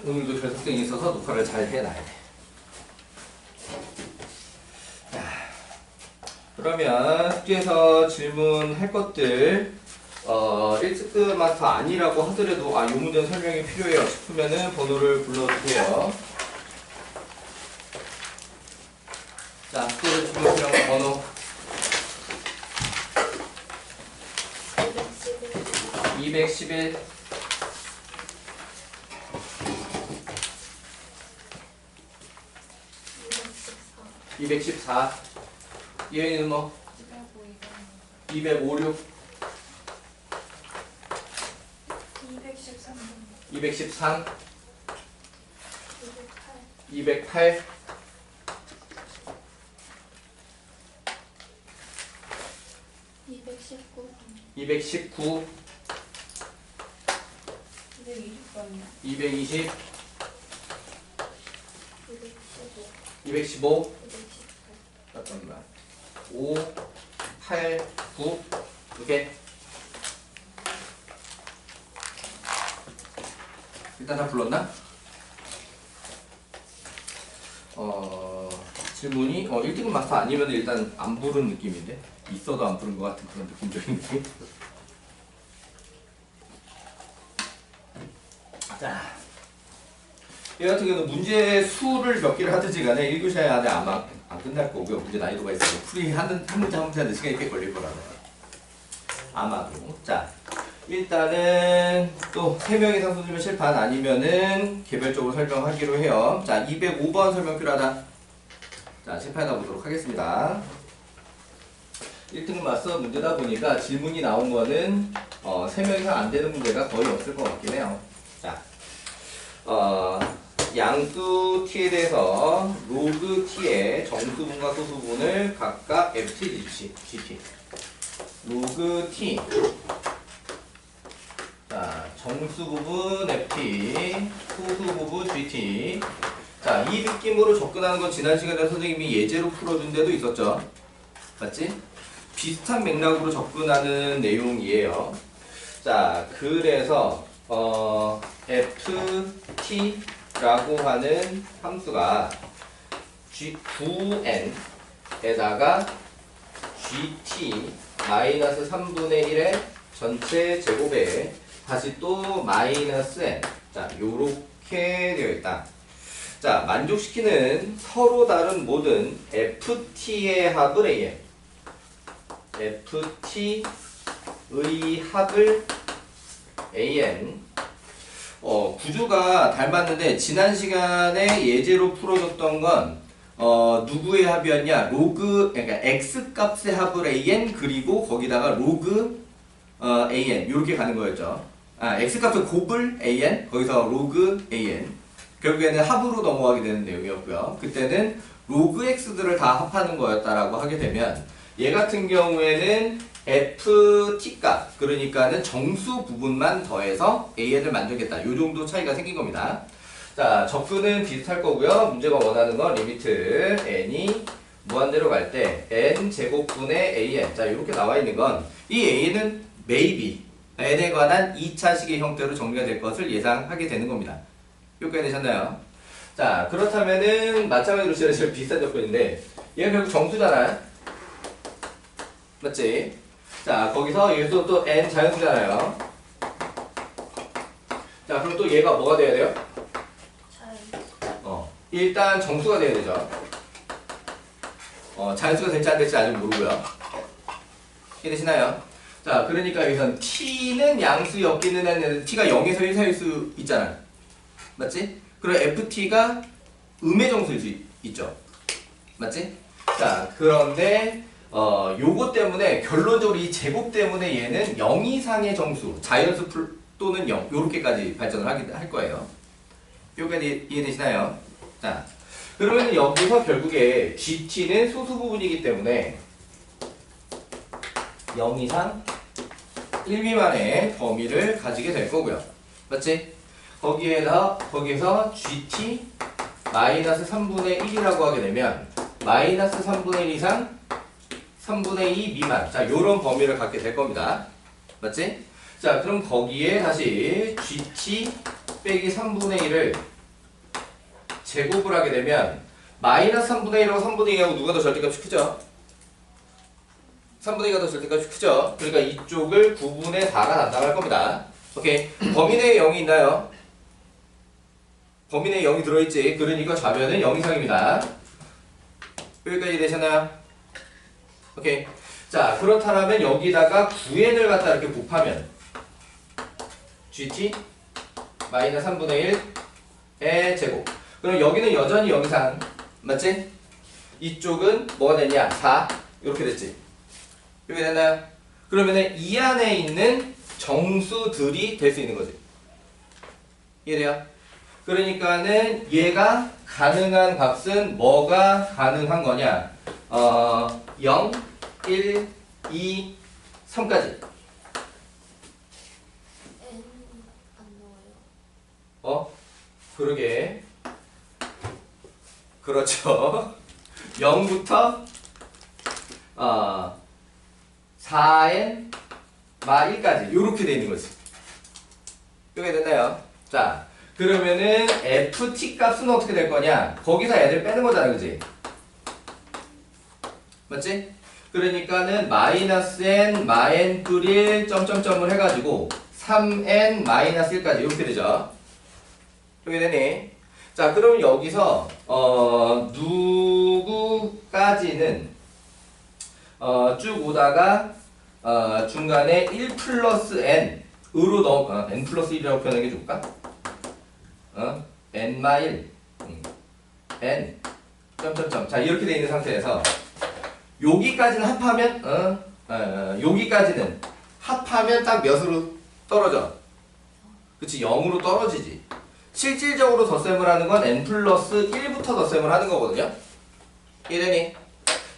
오늘도 결석생이 있어서 녹화를 잘 해놔야 돼. 그러면 숙제에서 질문할 것들 1특급 마스터 아니라고 하더라도 요 문제는 설명이 필요해요 싶으면은 번호를 불러주세요. 자, 숙제에서 질문 필요한 번호 211 214 얘는 뭐? 256 213 208 219 220 215 잠깐만 5 8 9 이렇게 일단 다 불렀나? 질문이 1등급 마스터 아니면 일단 안 부른 느낌인데 있어도 안 부른 것 같은 그런 느낌적인 느낌. 자, 얘 같은 경우는 문제 수를 몇 개를 하든지 간에 1교시 안에 아마 안 끝날 거고요. 문제 난이도가 있어서 풀이 한 문제 한 문제 하는 시간이 꽤 걸릴 거라서 아마도. 자, 일단은 또 3명 이상 쏟으면 실판 아니면은 개별적으로 설명하기로 해요. 자, 205번 설명 필요하다. 자, 실판해 보도록 하겠습니다. 1등급 맞서 문제다 보니까 질문이 나온 거는 3명 이상 안 되는 문제가 거의 없을 것 같긴 해요. 자, 양수 t에 대해서 로그 t의 정수분과 소수분을 각각 ft, gt. 로그 t. 자, 정수 부분 ft, 소수 부분 gt. 자, 이 느낌으로 접근하는 건 지난 시간에 선생님이 예제로 풀어준 데도 있었죠. 맞지? 비슷한 맥락으로 접근하는 내용이에요. 자, 그래서 ft라고 하는 함수가 9n에다가 gt 마이너스 3분의 1의 전체 제곱에 다시 또 마이너스 n. 자, 요렇게 되어 있다. 자, 만족시키는 서로 다른 모든 ft의 합을 an. ft의 합을 an. 구조가 닮았는데 지난 시간에 예제로 풀어줬던 건 누구의 합이었냐? 로그, 그러니까 x 값의 합을 an 그리고 거기다가 로그 an 이렇게 가는 거였죠. x 값을 곱을 an 거기서 로그 an 결국에는 합으로 넘어가게 되는 내용이었고요. 그때는 로그 x들을 다 합하는 거였다라고 하게 되면 얘 같은 경우에는 ft 값 그러니까는 정수 부분만 더해서 an을 만들겠다. 요 정도 차이가 생긴 겁니다. 자, 접근은 비슷할 거고요. 문제가 원하는 건 리미트 n이 무한대로 갈 때 n 제곱분의 an. 자, 이렇게 나와 있는 건 이 an은 maybe n에 관한 2차식의 형태로 정리가 될 것을 예상하게 되는 겁니다. 여기까지 되셨나요? 자, 그렇다면은 마찬가지로 제일 비슷한 조건인데 얘가 결국 정수잖아요. 맞지? 자, 거기서 여기서 또 n 자연수잖아요. 자, 그럼 또 얘가 뭐가 돼야 돼요? 일단 정수가 돼야 되죠. 자연수가 될지 안 될지 아직 모르고요. 이해되시나요? 자, 그러니까 여기선 t는 양수였기는 했는데 t가 0에서 1 사이일 수 있잖아요. 맞지? 그럼 ft가 음의 정수일 수 있죠. 맞지? 자, 그런데 요거 때문에 결론적으로 이 제곱 때문에 얘는 0 이상의 정수, 자연수 또는 0 요렇게까지 발전을 할 거예요. 여기까지 이해되시나요? 자, 그러면 여기서 결국에 GT는 소수 부분이기 때문에 0 이상 1 미만의 범위를 가지게 될 거고요. 맞지? 거기에서 GT 마이너스 3분의 1이라고 하게 되면 마이너스 3분의 1 이상 3분의 2 미만. 자, 요런 범위를 갖게 될 겁니다. 맞지? 자, 그럼 거기에 다시 gt 빼기 3분의 1을 제곱을 하게 되면 마이너스 3분의 1하고 3분의 2하고 누가 더 절대값이 크죠? 3분의 2가 더 절대값이 크죠? 그러니까 이쪽을 9분의 4가 담당할 겁니다. 오케이. 범위 내에 0이 있나요? 범위 내에 0이 들어있지. 그러니까 좌변은 0 이상입니다. 여기까지 되셨나요? 오케이. 자, 그렇다면 여기다가 9n을 갖다 이렇게 곱하면 gt 마이너스 3분의 1의 제곱. 그럼 여기는 여전히 0 이상. 맞지? 이쪽은 뭐가 됐냐? 4. 이렇게 됐지. 이렇게 됐나요? 그러면은 이 안에 있는 정수들이 될 수 있는 거지. 이해돼요? 그러니까는 얘가 가능한 값은 뭐가 가능한 거냐? 0, 1, 2, 3까지. N 안 나와요. 그러게. 그렇죠. 0부터 4n 마 1까지 요렇게 돼 있는 거지. 이게 됐나요? 자, 그러면은 ft 값은 어떻게 될 거냐? 거기서 애들 빼는 거잖아, 그지? 맞지? 그러니까는 마이너스 n 마 n 뿔 1 점점점을 해가지고 3n 마이너스 1까지 이렇게 되죠. 이렇게 되니? 자, 그럼 여기서 누구까지는 쭉 오다가 중간에 1 플러스 n으로 n 플러스 1이라고 표현하는 게 좋을까? n 마 1 n 점점점. 자, 이렇게 돼 있는 상태에서 여기까지는 합하면 여기까지는 합하면 딱 몇으로 떨어져? 그치, 0으로 떨어지지. 실질적으로 덧셈을 하는 건 n 플러스 1부터 덧셈을 하는 거거든요. 이해되니?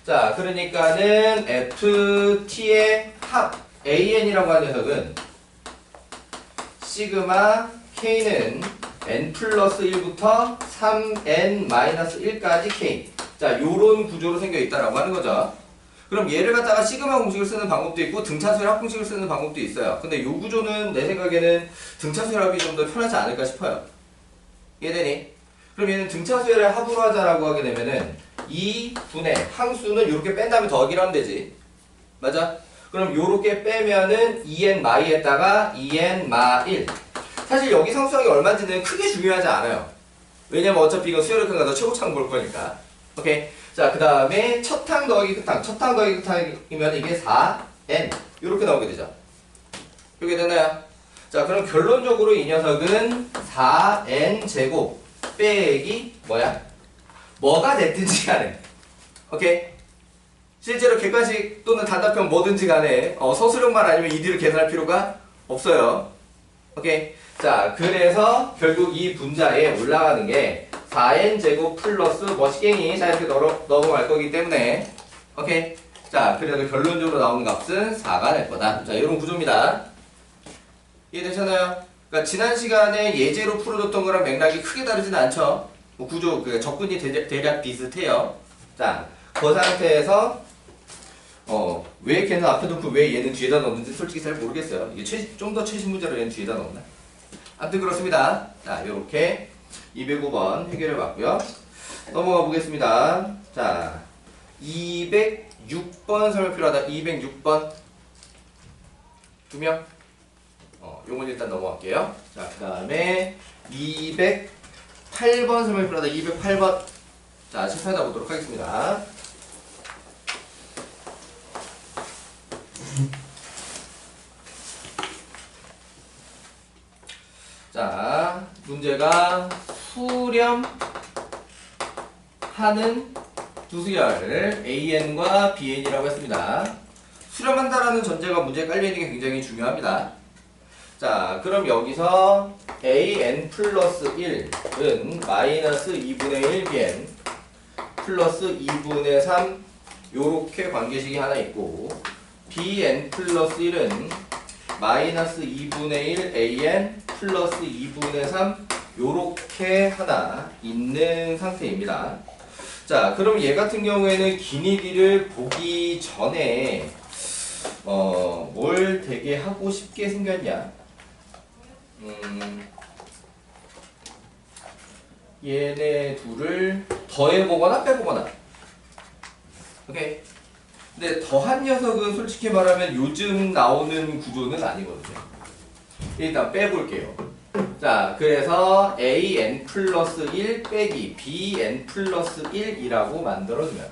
자, 그러니까는 ft의 합 an이라고 하는 녀석은 시그마 k는 n 플러스 1부터 3n 마이너스 1까지 k. 자, 요런 구조로 생겨 있다라고 하는 거죠. 그럼 얘를 갖다가 시그마 공식을 쓰는 방법도 있고 등차수열합 공식을 쓰는 방법도 있어요. 근데 요 구조는 내 생각에는 등차수열합이 좀 더 편하지 않을까 싶어요. 이해되니? 그럼 얘는 등차수열의 합으로 하자라고 하게 되면은 2분의 항수는 이렇게 뺀 다음에 더하기를 하면 되지. 맞아? 그럼 요렇게 빼면은 2n 마이에다가 2n 마 1. 사실 여기 상수항이 얼마인지는 크게 중요하지 않아요. 왜냐면 어차피 이건 수열의 칸 가서 최고차는 볼 거니까. 오케이. 자, 그 다음에 첫항 더하기 끝항. 첫항 더하기 끝항이면 이게 4n. 요렇게 나오게 되죠. 이렇게 되나요? 자, 그럼 결론적으로 이 녀석은 4n 제곱 빼기 뭐야? 뭐가 됐든지 간에. 오케이? 실제로 객관식 또는 단답형 뭐든지 간에 서술형만 아니면 이들을 계산할 필요가 없어요. 오케이? 자, 그래서 결국 이 분자에 올라가는 게 4n 제곱 플러스 머시갱이 자 이렇게 넘어갈 거기 때문에 오케이? 자, 그래도 결론적으로 나오는 값은 4가 될 거다. 자, 이런 구조입니다. 이해되셨나요? 그러니까 지난 시간에 예제로 풀어줬던 거랑 맥락이 크게 다르진 않죠? 구조, 접근이 대략 비슷해요. 자, 그 상태에서 왜 걔는 앞에 놓고 왜 얘는 뒤에다 넣는지 솔직히 잘 모르겠어요. 이게 좀 더 최신 문제로 얘는 뒤에다 넣었나? 아무튼 그렇습니다. 자, 요렇게 205번 해결해 봤고요. 넘어가 보겠습니다. 자, 206번 설명 필요하다. 206번. 2명? 요건 일단 넘어갈게요. 자, 그 다음에 208번 설명 필요하다. 208번. 자, 실패하다 보도록 하겠습니다. 자, 문제가 수렴하는 두 수열 AN과 BN이라고 했습니다. 수렴한다라는 전제가 문제에 깔려있는 게 굉장히 중요합니다. 자, 그럼 여기서 AN 플러스 1은 마이너스 2분의 1 BN 플러스 2분의 3 요렇게 관계식이 하나 있고 BN 플러스 1은 마이너스 2분의 1 AN 플러스 2분의 3 요렇게 하나 있는 상태입니다. 자, 그럼 얘 같은 경우에는 기니디를 보기 전에 뭘 되게 하고 싶게 생겼냐? 얘네 둘을 더해보거나 빼보거나. 오케이. 근데 더한 녀석은 솔직히 말하면 요즘 나오는 구조는 아니거든요. 일단 빼볼게요. 자, 그래서 an 플러스 1 빼기 bn 플러스 1이라고 만들어주면,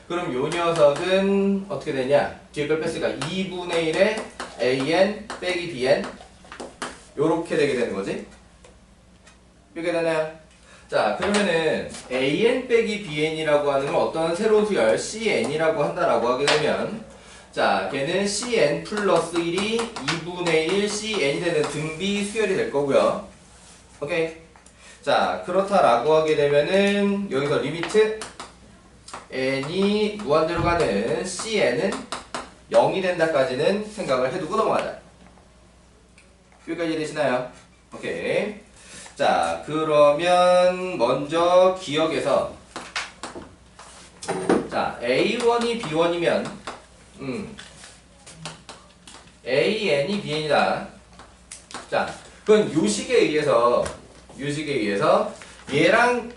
그럼 요 녀석은 어떻게 되냐? 뒤에 걸 뺐으니까 2분의 1에 an 빼기 bn 요렇게 되게 되는 거지? 이렇게 되나요? 자, 그러면은 an 빼기 bn이라고 하는 건 어떤 새로운 수열 cn이라고 한다라고 하게 되면, 자, 걔는 cn 플러스 1이 2분의 1 cn이 되는 등비 수열이 될 거고요. 오케이. 자, 그렇다라고 하게 되면은 여기서 리미트 n이 무한대로 가는 cn은 0이 된다까지는 생각을 해두고 넘어가자. 여기까지 이해되시나요? 오케이. 자, 그러면 먼저 기억에서, 자, A1이 B1이면 AN이 BN이다. 자, 그건 요식에 의해서 얘랑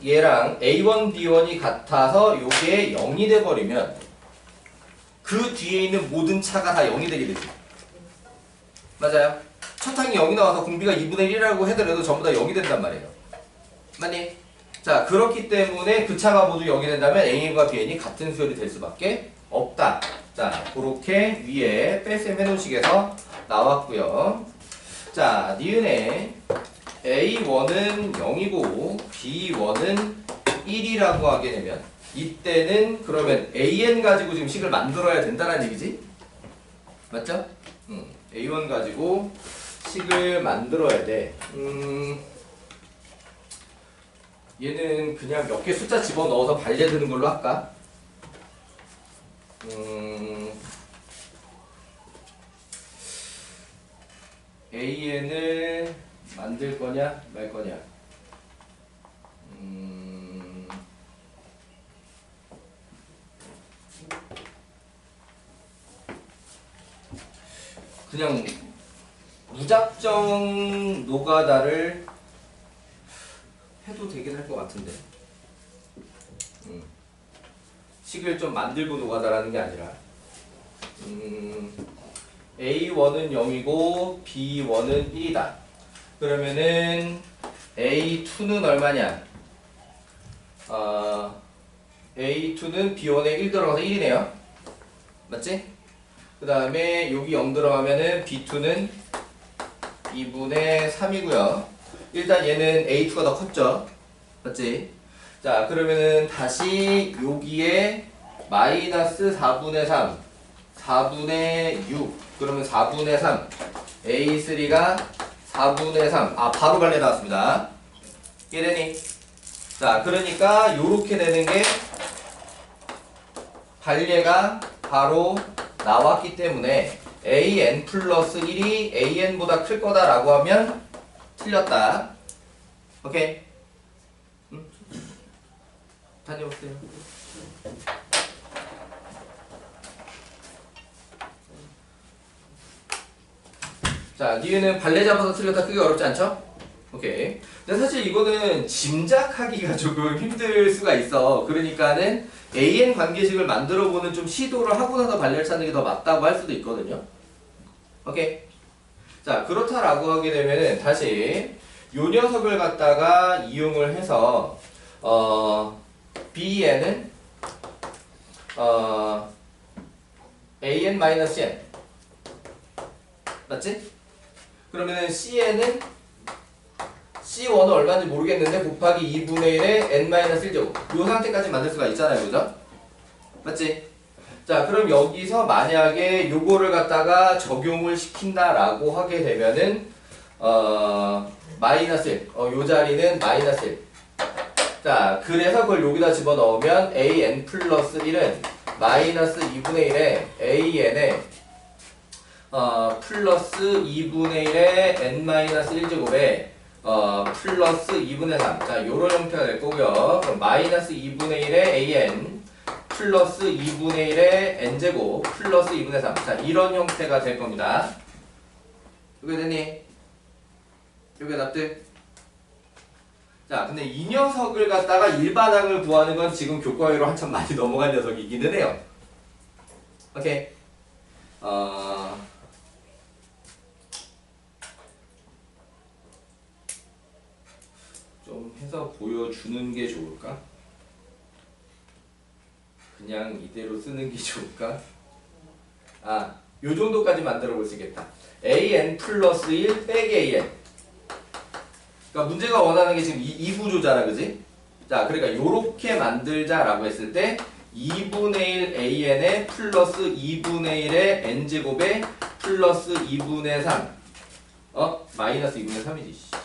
A1, B1이 같아서 요게 0이 돼버리면 그 뒤에 있는 모든 차가 다 0이 되게 되지. 맞아요? 첫 항이 0이 나와서 공비가 2분의 1이라고 해더라도 전부 다 0이 된단 말이에요. 맞니? 자, 그렇기 때문에 그 차가 모두 0이 된다면 AN과 BN이 같은 수열이 될 수밖에 없다. 자, 그렇게 위에 뺄셈 해놓으시게서 나왔고요. 자, 니은에 A1은 0이고 B1은 1이라고 하게 되면 이때는 그러면 AN 가지고 지금 식을 만들어야 된다는 얘기지? 맞죠? A1 가지고 식을 만들어야 돼. 얘는 그냥 몇 개 숫자 집어넣어서 발려드는 걸로 할까? AN을 만들 거냐 말 거냐? 그냥 무작정 노가다를 해도 되긴 할 것 같은데. 식을 좀 만들고 노가다라는 게 아니라. A1은 0이고 B1은 1이다. 그러면은 A2는 얼마냐? A2는 B1에 1 들어가서 1이네요. 맞지? 그 다음에 여기 0 들어가면은 B2는 2분의 3이고요. 일단 얘는 A2가 더 컸죠. 맞지? 자, 그러면은 다시 여기에 마이너스 4분의 3, 4분의 6, 그러면 4분의 3, A3가 4분의 3, 바로 발레 나왔습니다. 이해되니? 자, 그러니까 요렇게 되는 게 발레가 바로 나왔기 때문에 AN 플러스 1이 AN보다 클 거다라고 하면 틀렸다. 오케이? 다녀오세요. 자, 니은은 발레 잡아서 틀렸다. 크게 어렵지 않죠? 오케이. 근데 사실 이거는 짐작하기가 조금 힘들 수가 있어. 그러니까는 AN 관계식을 만들어보는 좀 시도를 하고 나서 발레를 찾는 게 더 맞다고 할 수도 있거든요. 오케이. 자, 그렇다라고 하게 되면은 다시 요 녀석을 갖다가 이용을 해서 BN은 AN-N 맞지? 그러면은 CN은 C1은 얼마인지 모르겠는데 곱하기 2분의 1에 N-1제곱 요 상태까지 만들 수가 있잖아요. 그죠? 맞지? 자, 그럼 여기서 만약에 요거를 갖다가 적용을 시킨다라고 하게 되면은 마이너스 1, 요 자리는 마이너스 1. 자, 그래서 그걸 여기다 집어넣으면 AN 플러스 1은 마이너스 2분의 1에 AN에 플러스 2분의 1에 N-1제곱에 플러스 2분의 3. 자, 요런 형태가 될 거고요. 그럼 마이너스 2분의 1에 AN 플러스 2분의 1의 n제곱 플러스 2분의 3. 자, 이런 형태가 될 겁니다. 이게 됐니? 이게 납득? 자, 근데 이 녀석을 갖다가 일반항을 구하는 건 지금 교과위로 한참 많이 넘어간 녀석이기는 해요. 오케이. 좀 해서 보여주는 게 좋을까? 그냥 이대로 쓰는 게 좋을까? 아, 요 정도까지 만들어 볼 수 있겠다. an 플러스 1 빼기 an. 그러니까 문제가 원하는 게 지금 이 구조잖아, 그지? 자, 그러니까 요렇게 만들자라고 했을 때 2분의 1 an에 플러스 2분의 1의 n제곱에 플러스 2분의 3 마이너스 2분의 3이지.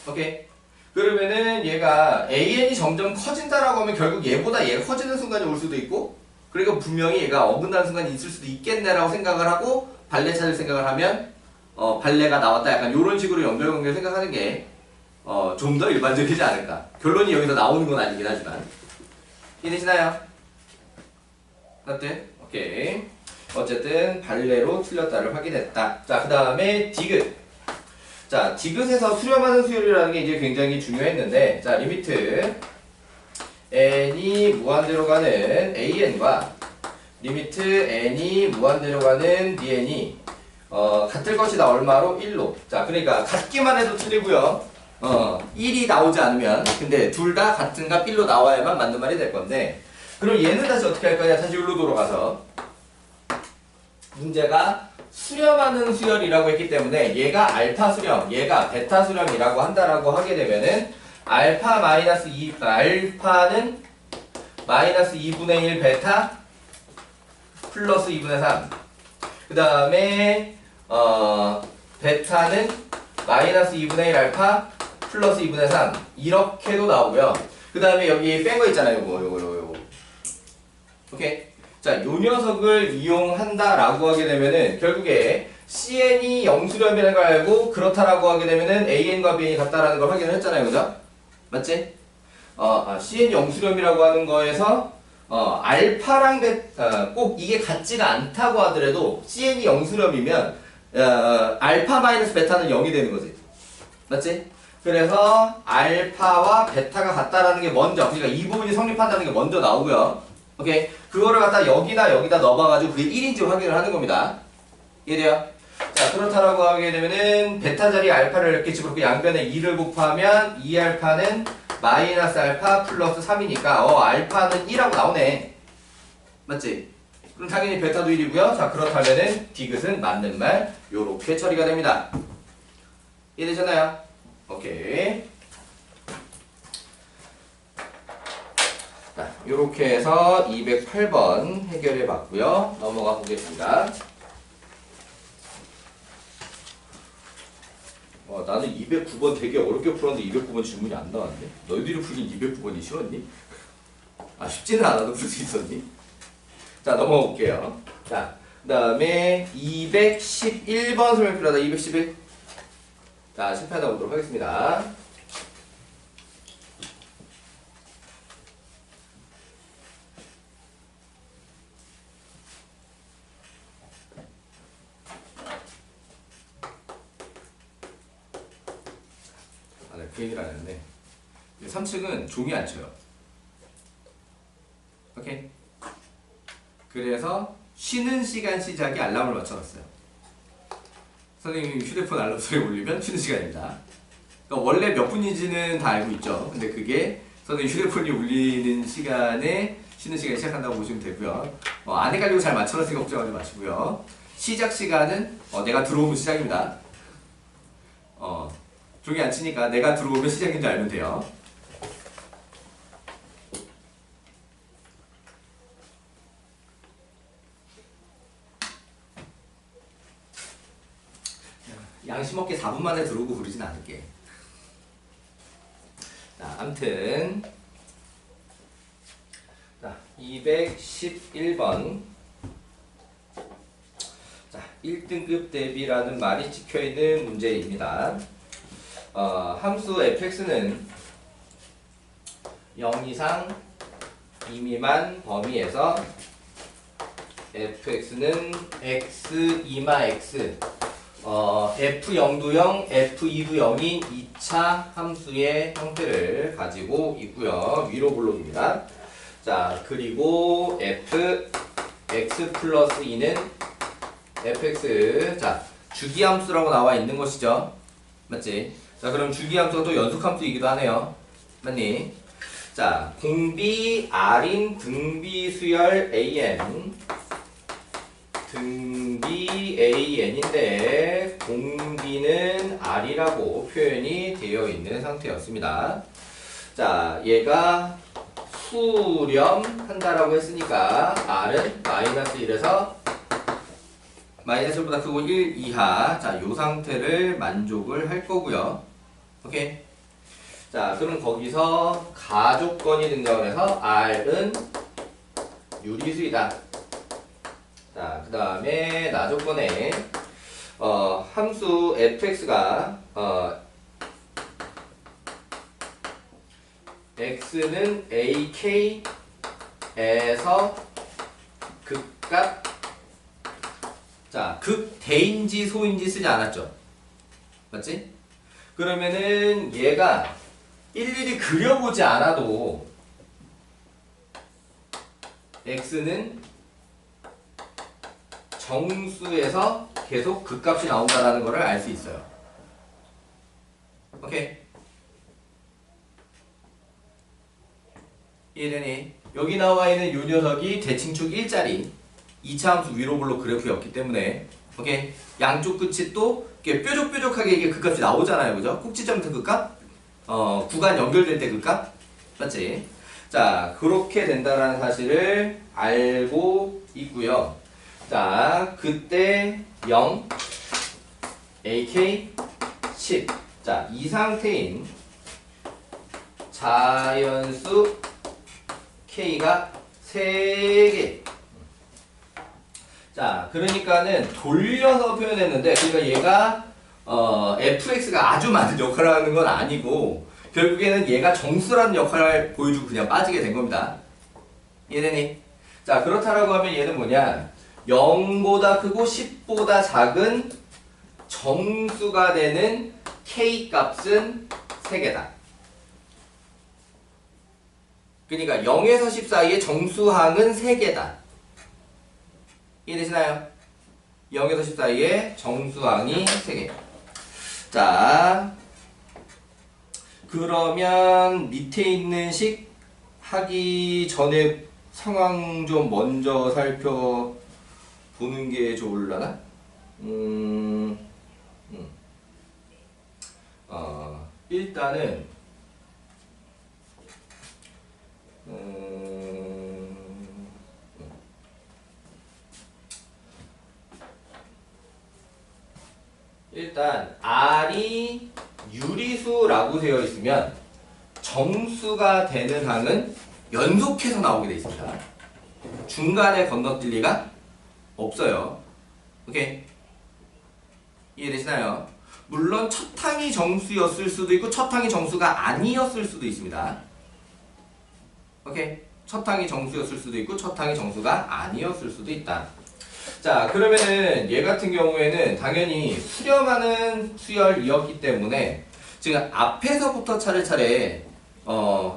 오케이. 그러면은 얘가 an이 점점 커진다라고 하면 결국 얘보다 얘가 커지는 순간이 올 수도 있고, 그리고 분명히 얘가 어긋나는 순간이 있을 수도 있겠네라고 생각을 하고 발레 찾을 생각을 하면 발레가 나왔다, 약간 이런 식으로 연결관계를 생각하는 게 좀 더 일반적이지 않을까. 결론이 여기서 나오는 건 아니긴 하지만. 이해되시나요? 어때? 오케이. 어쨌든 발레로 틀렸다를 확인했다. 자, 그 다음에 디귿. 자, 디귿에서 수렴하는 수열이라는 게 이제 굉장히 중요했는데, 자, 리미트 n이 무한대로 가는 an과 리미트 n이 무한대로 가는 bn이 같을 것이다. 얼마로? 1로. 자, 그러니까 같기만 해도 틀리고요. 1이 나오지 않으면, 근데 둘 다 같은 값 1로 나와야만 맞는 말이 될 건데, 그럼 얘는 다시 어떻게 할 거냐? 다시 여기로 돌아가서 문제가 수렴하는 수열이라고 했기 때문에 얘가 알파 수렴, 얘가 베타 수렴이라고 한다라고 하게 되면은 알파는 마이너스 2분의 1 베타 플러스 2분의 3. 그 다음에 베타는 마이너스 2분의 1 알파 플러스 2분의 3 이렇게도 나오고요. 그 다음에 여기 뺀 거 있잖아요. 요거. 오케이. 자, 요 녀석을 이용한다라고 하게 되면은 결국에 CN이 영수렴이라는 걸 알고 그렇다라고 하게 되면은 AN과 BN이 같다라는 걸 확인을 했잖아요. 그죠? 맞지? CN이 영수렴이라고 하는 거에서 알파랑 꼭 이게 같지가 않다고 하더라도 CN이 영수렴이면 알파 마이너스 베타는 0이 되는 거지. 맞지? 그래서 알파와 베타가 같다라는 게 먼저, 그러니까 이 부분이 성립한다는 게 먼저 나오고요. 오케이? 그거를 갖다 여기다 넣어봐가지고 그게 1인지 확인을 하는 겁니다. 이해돼요? 자, 그렇다라고 하게 되면은 베타 자리 알파를 이렇게 집어넣고 양변에 2를 곱하면 2알파는 마이너스 알파 플러스 3이니까 알파는 1하고 나오네. 맞지? 그럼 당연히 베타도 1이고요. 자, 그렇다면은 디귿은 맞는 말 요렇게 처리가 됩니다. 이해되셨나요? 오케이. 자, 요렇게 해서 208번 해결해 봤고요. 넘어가 보겠습니다. 나는 209번 되게 어렵게 풀었는데 209번 질문이 안 나왔네. 너희들이 풀긴 209번이 쉬웠니? 쉽지는 않아도 풀 수 있었니? 자, 넘어가 볼게요. 자, 그 다음에 211번 설명 필요하다. 211. 자, 실패하다 보도록 하겠습니다. 그 얘기를 안 했네. 3층은 종이 안 쳐요. 오케이? 그래서 쉬는 시간 시작에 알람을 맞춰놨어요. 선생님이 휴대폰 알람 소리 울리면 쉬는 시간입니다. 그러니까 원래 몇 분인지는 다 알고 있죠. 근데 그게 선생님 휴대폰이 울리는 시간에 쉬는 시간이 시작한다고 보시면 되고요. 안 헷갈리고 잘 맞춰놨으니까 걱정하지 마시고요. 시작 시간은 내가 들어오면 시작입니다. 종이 안 치니까 내가 들어오면 시작인 줄 알면 돼요. 양심 없게 4분 만에 들어오고 그러진 않을게. 자, 암튼 자, 211번. 자, 1등급 대비라는 말이 찍혀있는 문제입니다. 함수 fx는 0 이상 미만 범위에서 fx는 x, x f0도 0, f2도 0인 2차 함수의 형태를 가지고 있고요. 위로 블록입니다. 자, 그리고 fx 플러스 2는 fx, 자, 주기함수라고 나와 있는 것이죠. 맞지? 자, 그럼 주기함수가 또 연속함수이기도 하네요. 맞니? 자, 공비 R인 등비 수열 AN, 등비 AN인데 공비는 R이라고 표현이 되어 있는 상태였습니다. 자, 얘가 수렴한다라고 했으니까 R은 마이너스 1에서 마이너스 1보다 크고 1 이하. 자, 요 상태를 만족을 할 거고요. 오케이. 자, 그럼 거기서 가조건이 등장을 해서 R은 유리수이다. 자, 그 다음에 나조건에 함수 fx가 x는 ak에서 극값, 자, 극대인지 소인지 쓰지 않았죠? 맞지? 그러면은 얘가 일일이 그려보지 않아도 x는 정수에서 계속 극값이 나온다라는 것을 알 수 있어요. 오케이? 이해되니? 여기 나와 있는 요 녀석이 대칭축 1짜리 2차 함수 위로 블록 그래프였기 때문에, 오케이? 양쪽 끝이 또 이렇게 뾰족뾰족하게 이게 극값이 나오잖아요. 그죠? 꼭지점부터 극값? 구간 연결될 때 극값? 맞지? 자, 그렇게 된다라는 사실을 알고 있고요. 자, 그때 0, AK, 10. 자, 이 상태인 자연수 K가 3개. 자, 그러니까는 돌려서 표현했는데, 그러니까 얘가 fx가 아주 많은 역할을 하는 건 아니고 결국에는 얘가 정수라는 역할을 보여주고 그냥 빠지게 된 겁니다. 이해되니? 자, 그렇다라고 하면 얘는 뭐냐? 0보다 크고 10보다 작은 정수가 되는 k 값은 3개다. 그러니까 0에서 10 사이에 정수항은 3개다. 이해되시나요? 0에서 10 사이에 정수항이 3개. 자, 그러면 밑에 있는 식 하기 전에 상황 좀 먼저 살펴보는 게 좋을라나? 일단은 일단 R이 유리수라고 되어 있으면 정수가 되는 항은 연속해서 나오게 되어 있습니다. 중간에 건너뛸 리가 없어요. 오케이? 이해되시나요? 물론 첫 항이 정수였을 수도 있고 첫 항이 정수가 아니었을 수도 있습니다. 오케이? 첫 항이 정수였을 수도 있고 첫 항이 정수가 아니었을 수도 있다. 자, 그러면은 얘 같은 경우에는 당연히 수렴하는 수열이었기 때문에 지금 앞에서부터 차례차례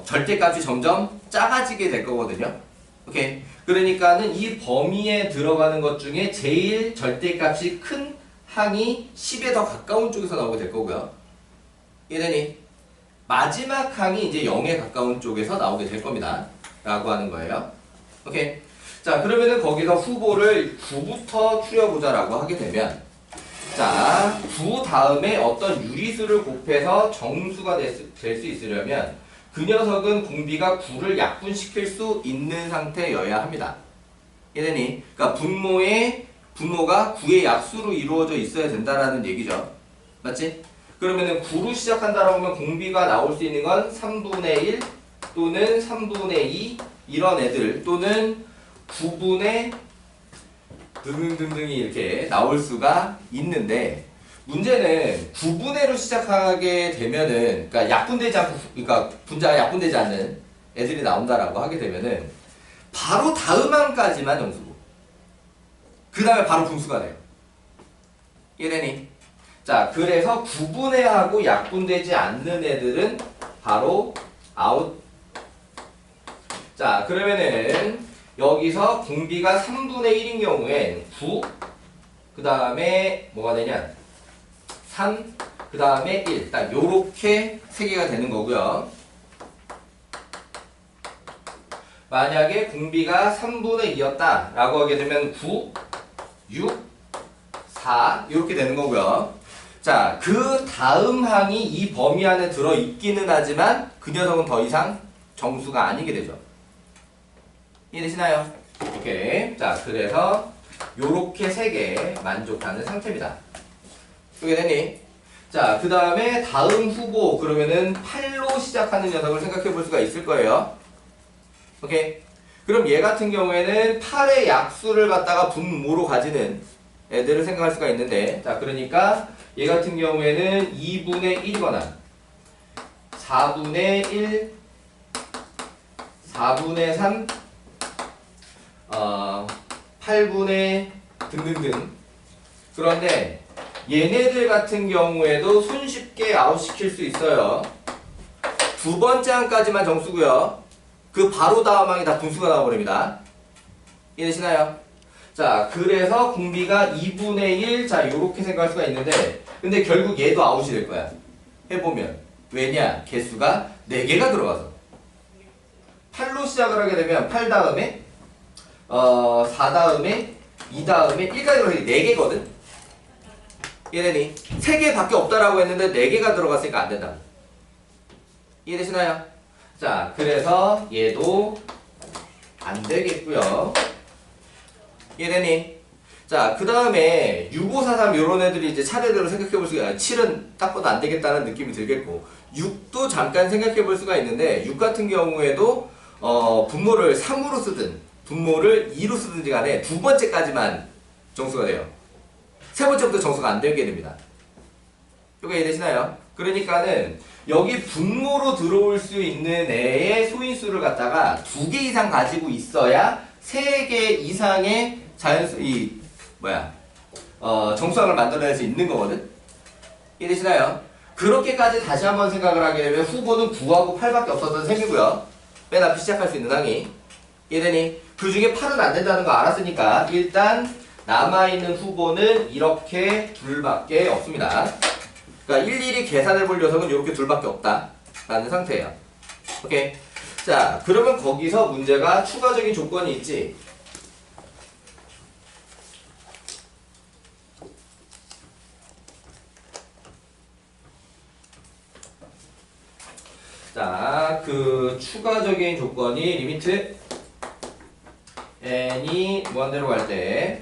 절대값이 점점 작아지게 될 거거든요. 오케이? 그러니까는 이 범위에 들어가는 것 중에 제일 절대값이 큰 항이 10에 더 가까운 쪽에서 나오게 될 거고요. 이해되니? 마지막 항이 이제 0에 가까운 쪽에서 나오게 될 겁니다. 라고 하는 거예요. 오케이? 자, 그러면은 거기서 후보를 9부터 추려보자라고 하게 되면, 자, 9 다음에 어떤 유리수를 곱해서 정수가 될 수 있으려면 그 녀석은 공비가 9를 약분시킬 수 있는 상태여야 합니다. 이해되니? 그러니까 분모가 9의 약수로 이루어져 있어야 된다라는 얘기죠. 맞지? 그러면은 9로 시작한다라고 하면 공비가 나올 수 있는 건 3분의 1 또는 3분의 2 이런 애들, 또는 9분의 등등등등이 이렇게 나올 수가 있는데, 문제는 9분의로 시작하게 되면은, 그러니까 약분되지 않고, 그러니까 분자가 약분되지 않는 애들이 나온다라고 하게 되면은 바로 다음 항까지만 정수고 그 다음에 바로 분수가 돼요. 이해되니? 자, 그래서 구분해하고 약분되지 않는 애들은 바로 아웃. 자, 그러면은 여기서 공비가 3분의 1인 경우엔 9, 그 다음에 뭐가 되냐? 3, 그 다음에 1. 딱 요렇게 3개가 되는 거고요. 만약에 공비가 3분의 2였다 라고 하게 되면 9, 6, 4 이렇게 되는 거고요. 자, 그 다음 항이 이 범위 안에 들어있기는 하지만 그 녀석은 더 이상 정수가 아니게 되죠. 이해되시나요? 오케이. 자, 그래서 요렇게 3개 만족하는 상태입니다. 이게 되니? 자, 그 다음에 다음 후보 그러면은 8로 시작하는 녀석을 생각해 볼 수가 있을 거예요. 오케이. 그럼 얘 같은 경우에는 8의 약수를 갖다가 분모로 가지는 애들을 생각할 수가 있는데, 자, 그러니까 얘 같은 경우에는 2분의 1이거나 4분의 1, 4분의 3, 8분의 등등등. 그런데 얘네들 같은 경우에도 손쉽게 아웃시킬 수 있어요. 두 번째 항까지만 정수고요. 그 바로 다음 항이 다 분수가 나와버립니다. 이해되시나요? 자, 그래서 공비가 2분의 1, 자, 요렇게 생각할 수가 있는데, 근데 결국 얘도 아웃이 될 거야. 해보면. 왜냐? 개수가 4개가 들어가서. 8로 시작을 하게 되면 8 다음에, 4 다음에, 2 다음에, 1까지 들어가서 4개거든? 이해되니? 3개 밖에 없다라고 했는데 4개가 들어갔으니까 안 된다. 이해되시나요? 자, 그래서 얘도 안 되겠고요. 이해되니? 자, 그 다음에 6543 요런 애들이 이제 차례대로 생각해 볼 수가 있어요. 7은 딱 봐도 안 되겠다는 느낌이 들겠고, 6도 잠깐 생각해 볼 수가 있는데, 6 같은 경우에도 분모를 3으로 쓰든 분모를 2로 쓰든지 간에 두 번째까지만 정수가 돼요. 세 번째부터 정수가 안 되게 됩니다. 이거 이해되시나요? 그러니까는 여기 분모로 들어올 수 있는 애의 소인수를 갖다가 2개 이상 가지고 있어야 3개 이상의 정수항을 만들어낼 수 있는 거거든? 이해되시나요? 그렇게까지 다시 한번 생각을 하게 되면 후보는 9하고 8밖에 없었던 셈이고요. 맨 앞에 시작할 수 있는 항이. 이해되니? 그 중에 8은 안 된다는 거 알았으니까 일단 남아있는 후보는 이렇게 둘밖에 없습니다. 그러니까 일일이 계산해 볼 녀석은 이렇게 둘밖에 없다 라는 상태예요. 오케이. 자, 그러면 거기서 문제가 추가적인 조건이 있지. 자, 그 추가적인 조건이 리미트 n이 무한대로 갈 때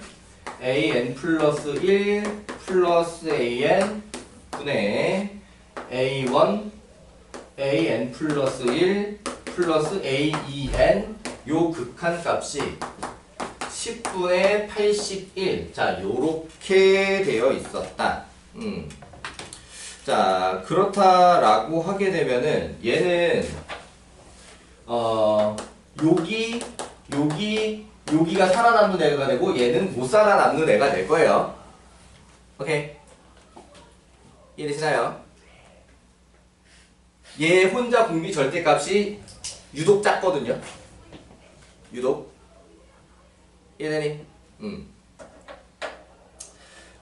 an 플러스 1 플러스 an 분의 a1 an 플러스 1 플러스 aen 요 극한값이 10분의 81. 자, 요렇게 되어 있었다. 자, 그렇다라고 하게 되면은 얘는 여기가 살아남는 애가 되고 얘는 못 살아남는 애가 될 거예요. 오케이. 이해되시나요? 얘 혼자 공비 절대값이 유독 작거든요. 유독. 이해되니?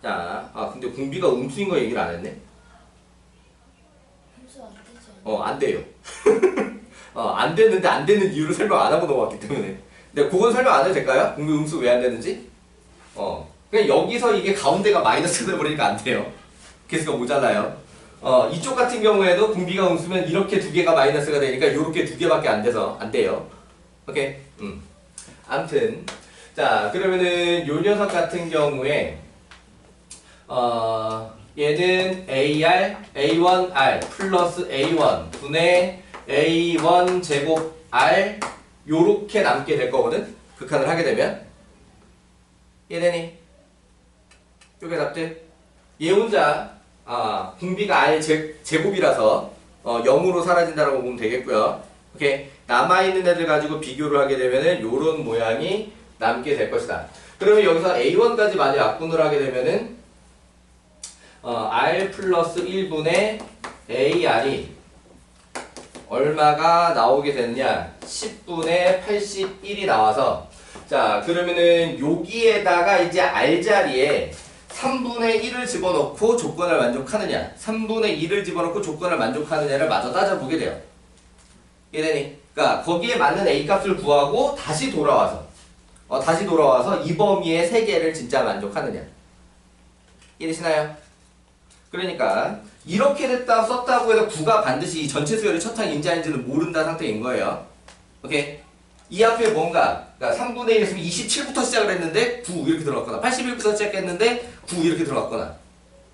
자, 근데 공비가 음수인 거 얘기를 안 했네. 함수 안 되죠. 안 돼요. 안 되는데 안 되는 이유를 설명 안 하고 넘어갔기 때문에. 근데 그건 설명 안 해도 될까요? 공비 음수 왜 안 되는지? 그냥 여기서 이게 가운데가 마이너스가 돼버리니까 안 돼요. 개수가 모자라요. 이쪽 같은 경우에도 공비가 음수면 이렇게 2개가 마이너스가 되니까 이렇게 2개밖에 안 돼서 안 돼요. 오케이? 암튼. 자, 그러면은 요 녀석 같은 경우에, 얘는 AR, A1R 플러스 A1 분의 A1 제곱 R 요렇게 남게 될 거거든? 극한을 하게 되면. 이해되니? 요게 답들? 얘 혼자, 공비가 R 제곱이라서 0으로 사라진다라고 보면 되겠고요. 오케이. 남아있는 애들 가지고 비교를 하게 되면은 요런 모양이 남게 될 것이다. 그러면 여기서 A1까지 만약 약분을 하게 되면은 R 플러스 1분의 AR이 얼마가 나오게 되느냐? 10분의 81이 나와서 자 그러면은 여기에다가 이제 R 자리에 3분의 1을 집어넣고 조건을 만족하느냐 3분의 1을 집어넣고 조건을 만족하느냐를 마저 따져보게 돼요. 이해되니? 그러니까 거기에 맞는 A값을 구하고 다시 돌아와서 이 범위의 3개를 진짜 만족하느냐 이해되시나요? 그러니까 이렇게 됐다 썼다고 해서 9가 반드시 이 전체 수열의 첫 항인지 아닌지는 모른다 상태인 거예요. 오케이? 이 앞에 뭔가 그러니까 3분의 1 했으면 27부터 시작을 했는데 9 이렇게 들어갔거나 81부터 시작했는데 9 이렇게 들어갔거나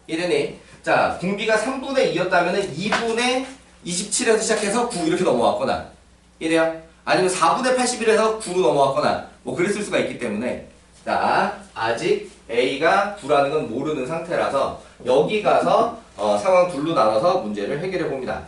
이래니 자 공비가 3분의 2였다면 2분의 27에서 시작해서 9 이렇게 넘어왔거나 이래요. 아니면 4분의 81에서 9로 넘어왔거나 뭐 그랬을 수가 있기 때문에 자 아직 A가 9라는 건 모르는 상태라서 여기 가서 상황 둘로 나눠서 문제를 해결해 봅니다.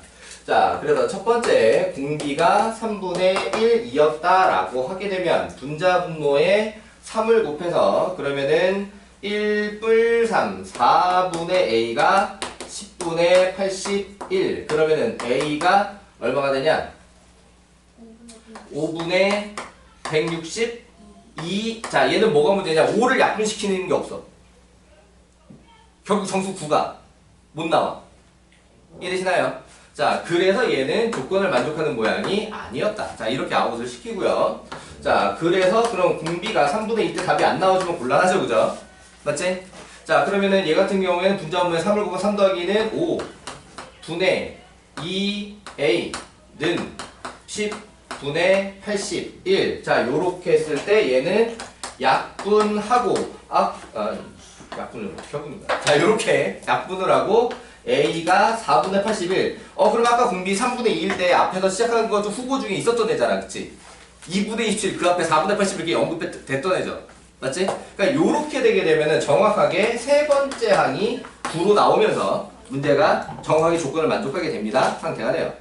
자, 그래서 첫 번째 공비가 3분의 1이었다라고 하게 되면 분자 분모에 3을 곱해서 그러면은 1뿔3 4분의 A가 10분의 81 그러면은 A가 얼마가 되냐? 5분의 162 자, 얘는 뭐가 문제냐? 5를 약분시키는 게 없어. 결국 정수 9가 못 나와. 이해되시나요? 자, 그래서 얘는 조건을 만족하는 모양이 아니었다. 자, 이렇게 아웃을 시키고요. 자, 그래서 그럼 공비가 3분의 2 때 답이 안 나와주면 곤란하죠, 그죠? 맞지? 자, 그러면은 얘 같은 경우에는 분자 분모에 3을 곱하고 3 더하기는 5 분의 2A는 10분의 81. 자, 요렇게 했을 때 얘는 약분하고 약분을 어떻게 하고 있는 거야? 자, 요렇게 약분을 하고 A가 4분의 81. 그럼 아까 공비 3분의 2일 때 앞에서 시작하는 거 좀 후보 중에 있었던 애잖아, 그치? 2분의 27, 그 앞에 4분의 81 이렇게 언급됐던 애죠. 맞지? 그러니까 요렇게 되게 되면은 정확하게 세 번째 항이 9로 나오면서 문제가 정확하게 조건을 만족하게 됩니다. 상태가 돼요.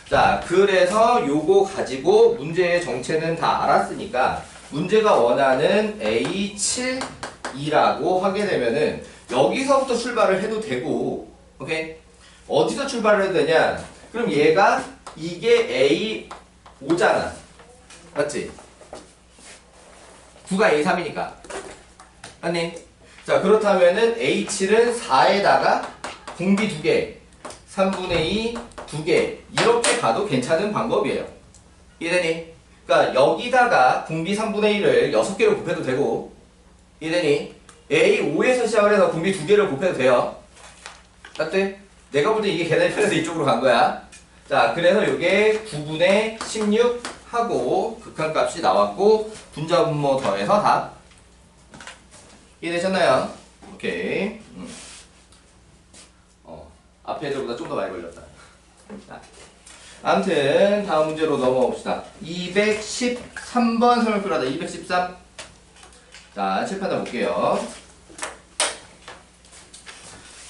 자, 그래서 요거 가지고 문제의 정체는 다 알았으니까 문제가 원하는 A7이라고 하게 되면은 여기서부터 출발을 해도 되고 오케이? 어디서 출발을 해도 되냐? 그럼 얘가 이게 A5잖아. 맞지? 9가 A3이니까. 아니? 자, 그렇다면은 A7은 4에다가 공비 2개, 3분의 2, 2개. 이렇게 가도 괜찮은 방법이에요. 이해되니? 그러니까 여기다가 공비 3분의 1을 6개로 곱해도 되고, 이해되니? A5에서 시작을 해서 공비 2개를 곱해도 돼요. 맞지? 내가 볼 때 이게 계산이 편해서 이쪽으로 간 거야. 자, 그래서 이게 9분의 16 하고 극한값이 나왔고 분자 분모 더해서 답. 이해되셨나요? 오케이. 앞에 애들보다 좀 더 많이 걸렸다. 자, 아무튼 다음 문제로 넘어가 봅시다. 213번 설명 필요하다. 213. 자, 칠판 볼게요.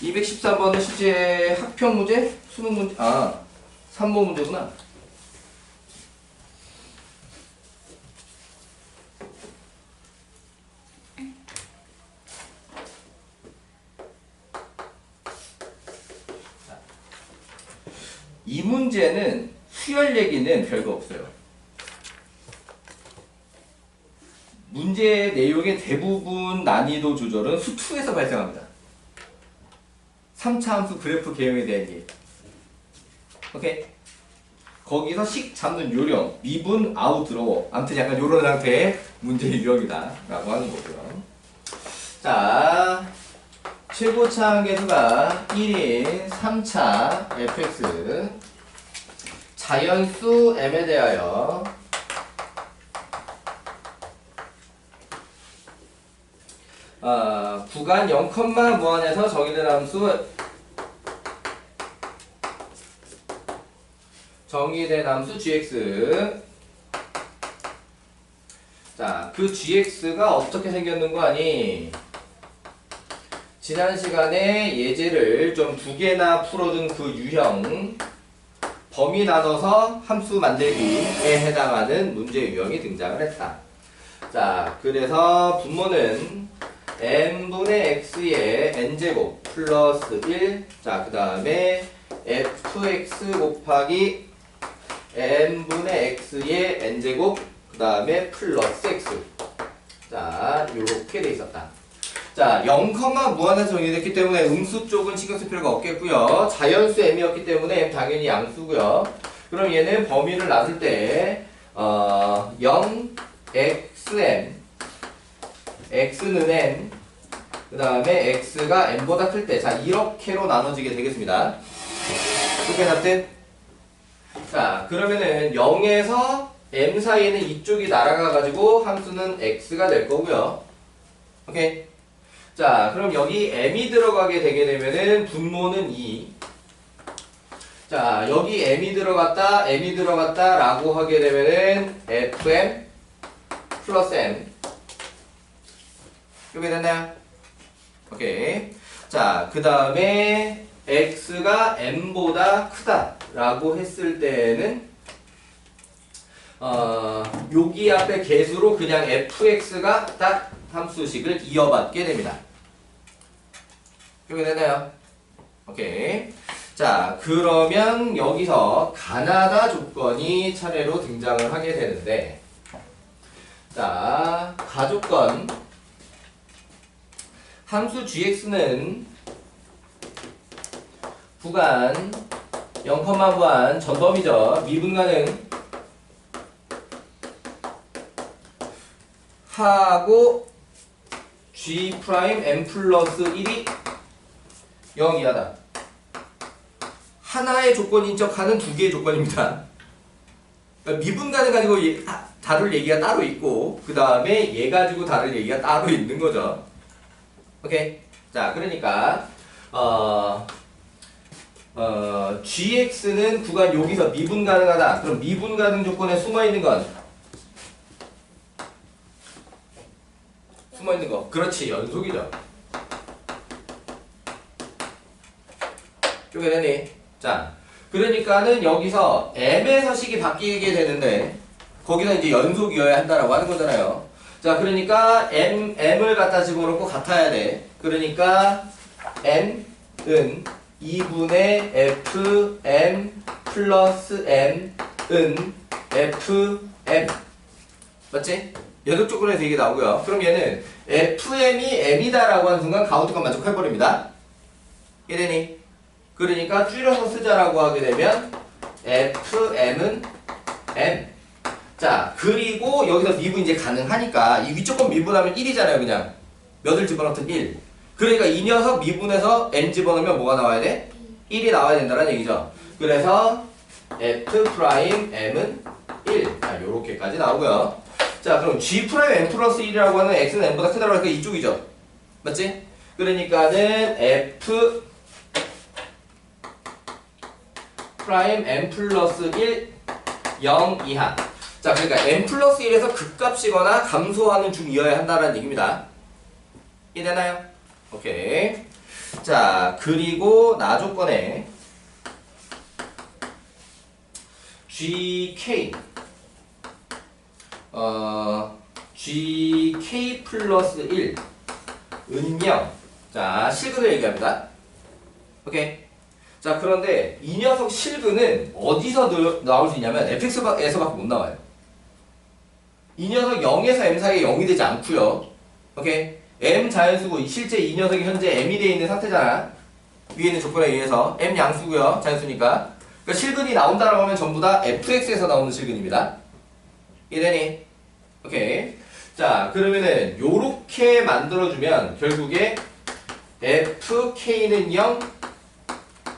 213번은 실제 학평 문제? 수능 문제? 3모 문제구나. 이 문제는 수열 얘기는 별거 없어요. 문제의 내용의 대부분 난이도 조절은 수2에서 발생합니다. 3차 함수 그래프 개형에 대한 얘기. 오케이? 거기서 식 잡는 요령, 미분, 아웃, 드로워. 아무튼 약간 요런 상태의 문제의 유형이다. 라고 하는 거고요. 자, 최고차 항계수가 1인 3차 fx 자연수 m에 대하여 구간 0, 무한에서 정의된 함수 gx. 자, 그 gx가 어떻게 생겼는 거 아니? 지난 시간에 예제를 좀 2개나 풀어둔 그 유형 범위 나눠서 함수 만들기에 해당하는 문제 유형이 등장을 했다. 자, 그래서 분모는 n분의 x의 n제곱 플러스 1. 자, 그 다음에 fx 곱하기 n분의 x의 n제곱 그 다음에 플러스 x. 자, 요렇게 돼 있었다. 자, 0, 무한에서 정의됐기 때문에 음수 쪽은 신경 쓸 필요가 없겠고요. 자연수 m이었기 때문에 m 당연히 양수고요. 그럼 얘는 범위를 놔둘 때 0, xm, x는 n, 그 다음에 x가 n보다 클 때, 자, 이렇게로 나눠지게 되겠습니다. 이렇게 납득? 자, 그러면은 0에서 m 사이에는 이쪽이 날아가가지고 함수는 x가 될 거고요. 오케이? 자, 그럼 여기 m이 들어가게 되게 되면은 분모는 2. 자, 여기 m이 들어갔다 라고 하게 되면은 fm 플러스 m. 이렇게 됐나요? 오케이. 자, 그 다음에 x가 m보다 크다 라고 했을 때는 여기 앞에 개수로 그냥 fx가 딱 함수식을 이어받게 됩니다. 이렇게 되나요? 오케이. 자, 그러면 여기서 가나다 조건이 차례로 등장을 하게 되는데, 자, 가조건 함수 gx는 구간 0, 무한 전범위죠. 미분가능 하고 g 프라임 m 플러스 1이 0 이하다. 하나의 조건인 척하는 두 개의 조건입니다. 그러니까 미분가능 가지고 다룰 얘기가 따로 있고 그 다음에 얘 가지고 다룰 얘기가 따로 있는 거죠. 오케이. 자, 그러니까 gx는 구간 여기서 미분가능하다. 그럼 미분가능 조건에 숨어있는 건 숨어있는 거. 그렇지. 연속이죠. 이렇게 되니? 자, 그러니까는 여기서 m의 서식이 바뀌게 되는데 거기서 이제 연속이어야 한다라고 하는 거잖아요. 자, 그러니까 m을 갖다 집어넣고 같아야 돼. 그러니까 m은 2분의 fm 플러스 m은 fm. 맞지? 연속 조건에서 이게 나오고요. 그럼 얘는 fm이 m이다라고 하는 순간 가운데가 만족해버립니다. 이해되니? 그러니까 줄여서 쓰자라고 하게 되면 fm은 m. 자, 그리고 여기서 미분 이제 가능하니까 이 위쪽 건 미분하면 1이잖아요. 그냥 몇을 집어넣든 1. 그러니까 이 녀석 미분해서 m 집어넣으면 뭐가 나와야 돼? 1이 나와야 된다는 얘기죠. 그래서 f'm은 1. 자, 요렇게까지 나오고요. 자, 그럼 g' m 플러스 1이라고 하는 x는 m보다 크다고 하니까 이쪽이죠. 맞지? 그러니까는 f 프라임 m 플러스 1 0 이하. 자, 그러니까 m 플러스 1에서 극값이거나 감소하는 중이어야 한다는 얘기입니다. 이해되나요? 오케이. 자, 그리고 나 조건에 gk gk 플러스 1 은영. 자, 실근을 얘기합니다. 오케이. 자, 그런데 이 녀석 실근은 어디서 나올 수 있냐면 fx에서밖에 못 나와요. 이 녀석 0에서 m 사이에 0이 되지 않고요. 오케이. m 자연수고 실제 이 녀석이 현재 m이 되어 있는 상태잖아. 위에 있는 조건에 의해서 m 양수고요. 자연수니까. 그러니까 실근이 나온다라고 하면 전부 다 fx에서 나오는 실근입니다. 이해되니? 오케이. 자, 그러면은 요렇게 만들어주면 결국에 fk는 0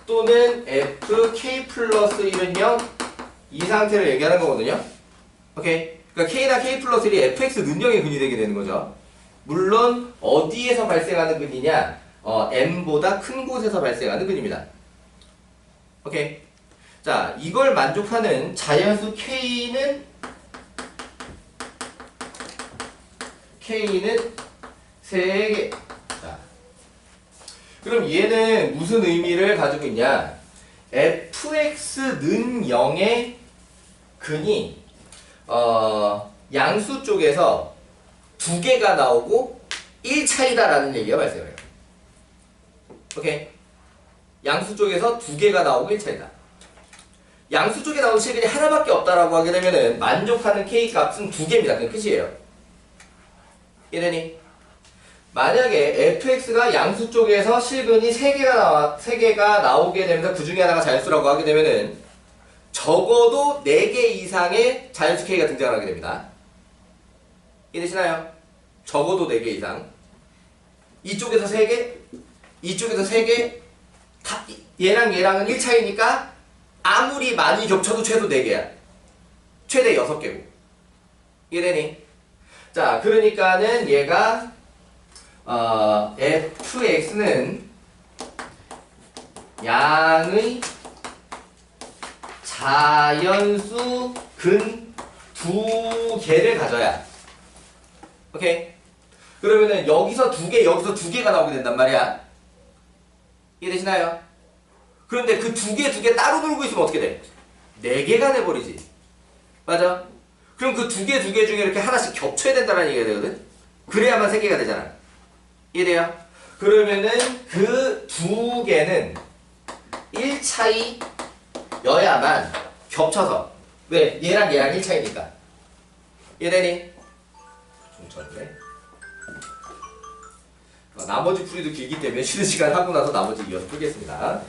또는 fk 플러스 1은 0 이 상태를 얘기하는 거거든요. 오케이. 그러니까 k나 k 플러스 1이 fx 능력의 근이 되게 되는 거죠. 물론 어디에서 발생하는 근이냐? m보다 큰 곳에서 발생하는 근입니다. 오케이. 자, 이걸 만족하는 자연수 k는 3개. 자, 그럼 얘는 무슨 의미를 가지고 있냐? f 2x는 0의 근이 양수 쪽에서 2개가 나오고 1 차이다라는 얘기가 발생해요. 오케이? 양수 쪽에서 2개가 나오고 1 차이다. 양수 쪽에 나오는 실근이 하나밖에 없다라고 하게 되면은 만족하는 k 값은 2개입니다. 그게 끝이에요. 이해되니? 만약에 fx가 양수 쪽에서 실근이 3개가 나오게 되면서 그 중에 하나가 자연수라고 하게 되면은 적어도 4개 이상의 자연수 k가 등장하게 됩니다. 이해되시나요? 적어도 4개 이상. 이쪽에서 3개, 이쪽에서 3개, 얘랑 얘랑은 1 차이니까 아무리 많이 겹쳐도 최소 4개야. 최대 6개고. 이해되니? 자, 그러니까는 얘가 fx는 양의 자연수 근 2개를 가져야. 오케이? 그러면은 여기서 2개, 여기서 2개가 나오게 된단 말이야. 이해되시나요? 그런데 그 2개 따로 놀고 있으면 어떻게 돼? 4개가 돼버리지. 맞아? 그럼 그 2개 중에 이렇게 하나씩 겹쳐야 된다는 얘기가 되거든? 그래야만 3개가 되잖아. 이해돼요? 그러면은 그 2개는 1 차이여야만 겹쳐서. 왜? 얘랑 1 차이니까. 이해되니? 좀 쳤네. 나머지 풀이도 길기 때문에 쉬는 시간 하고 나서 나머지 이어서 풀겠습니다.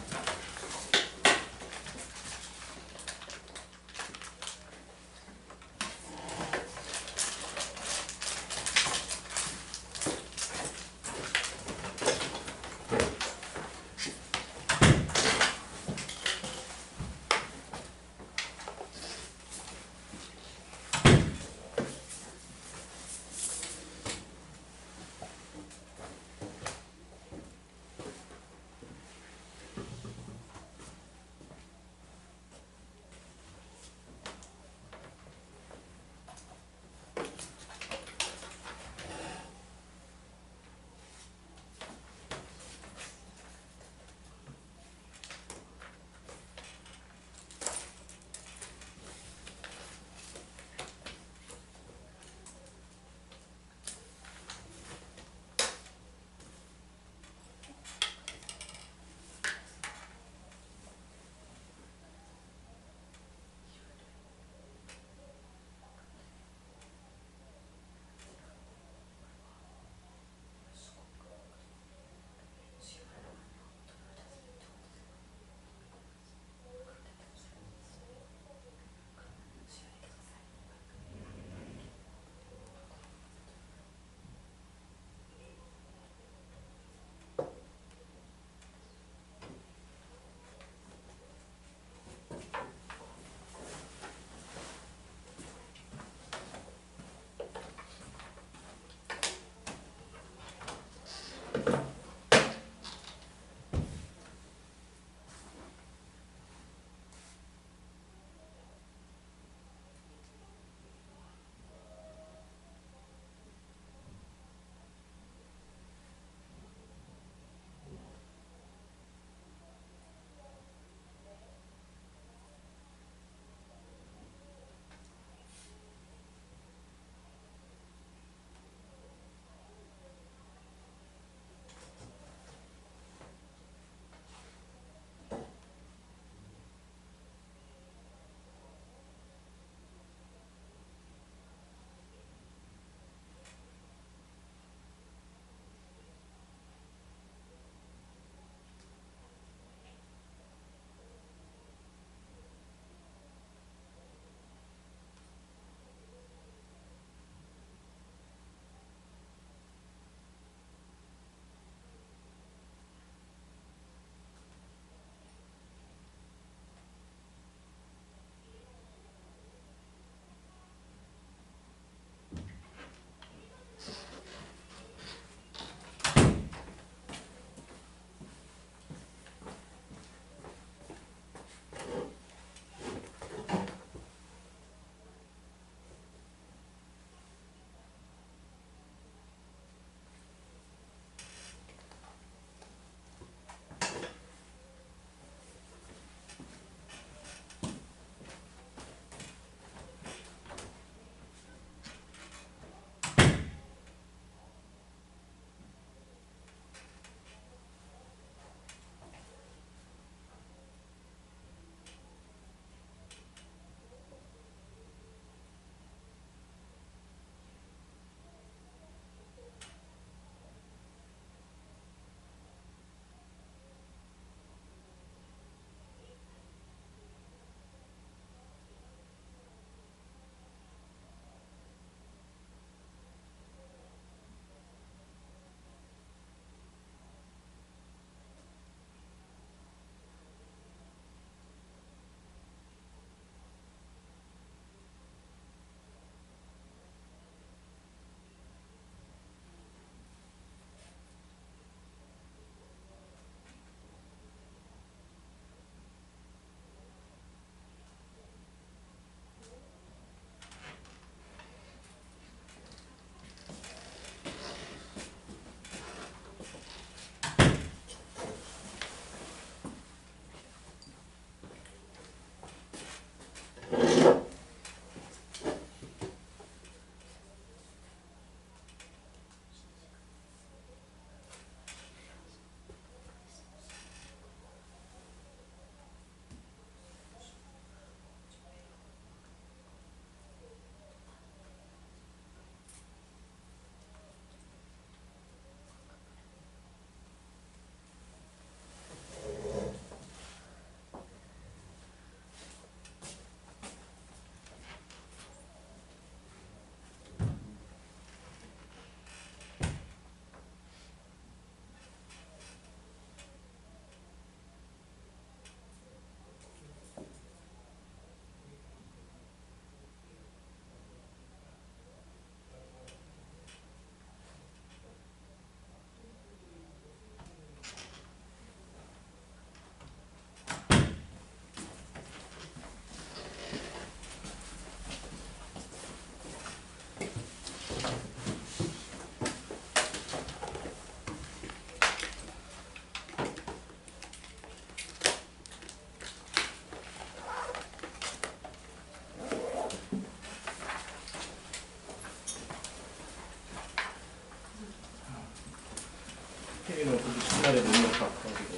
바꿔가지고.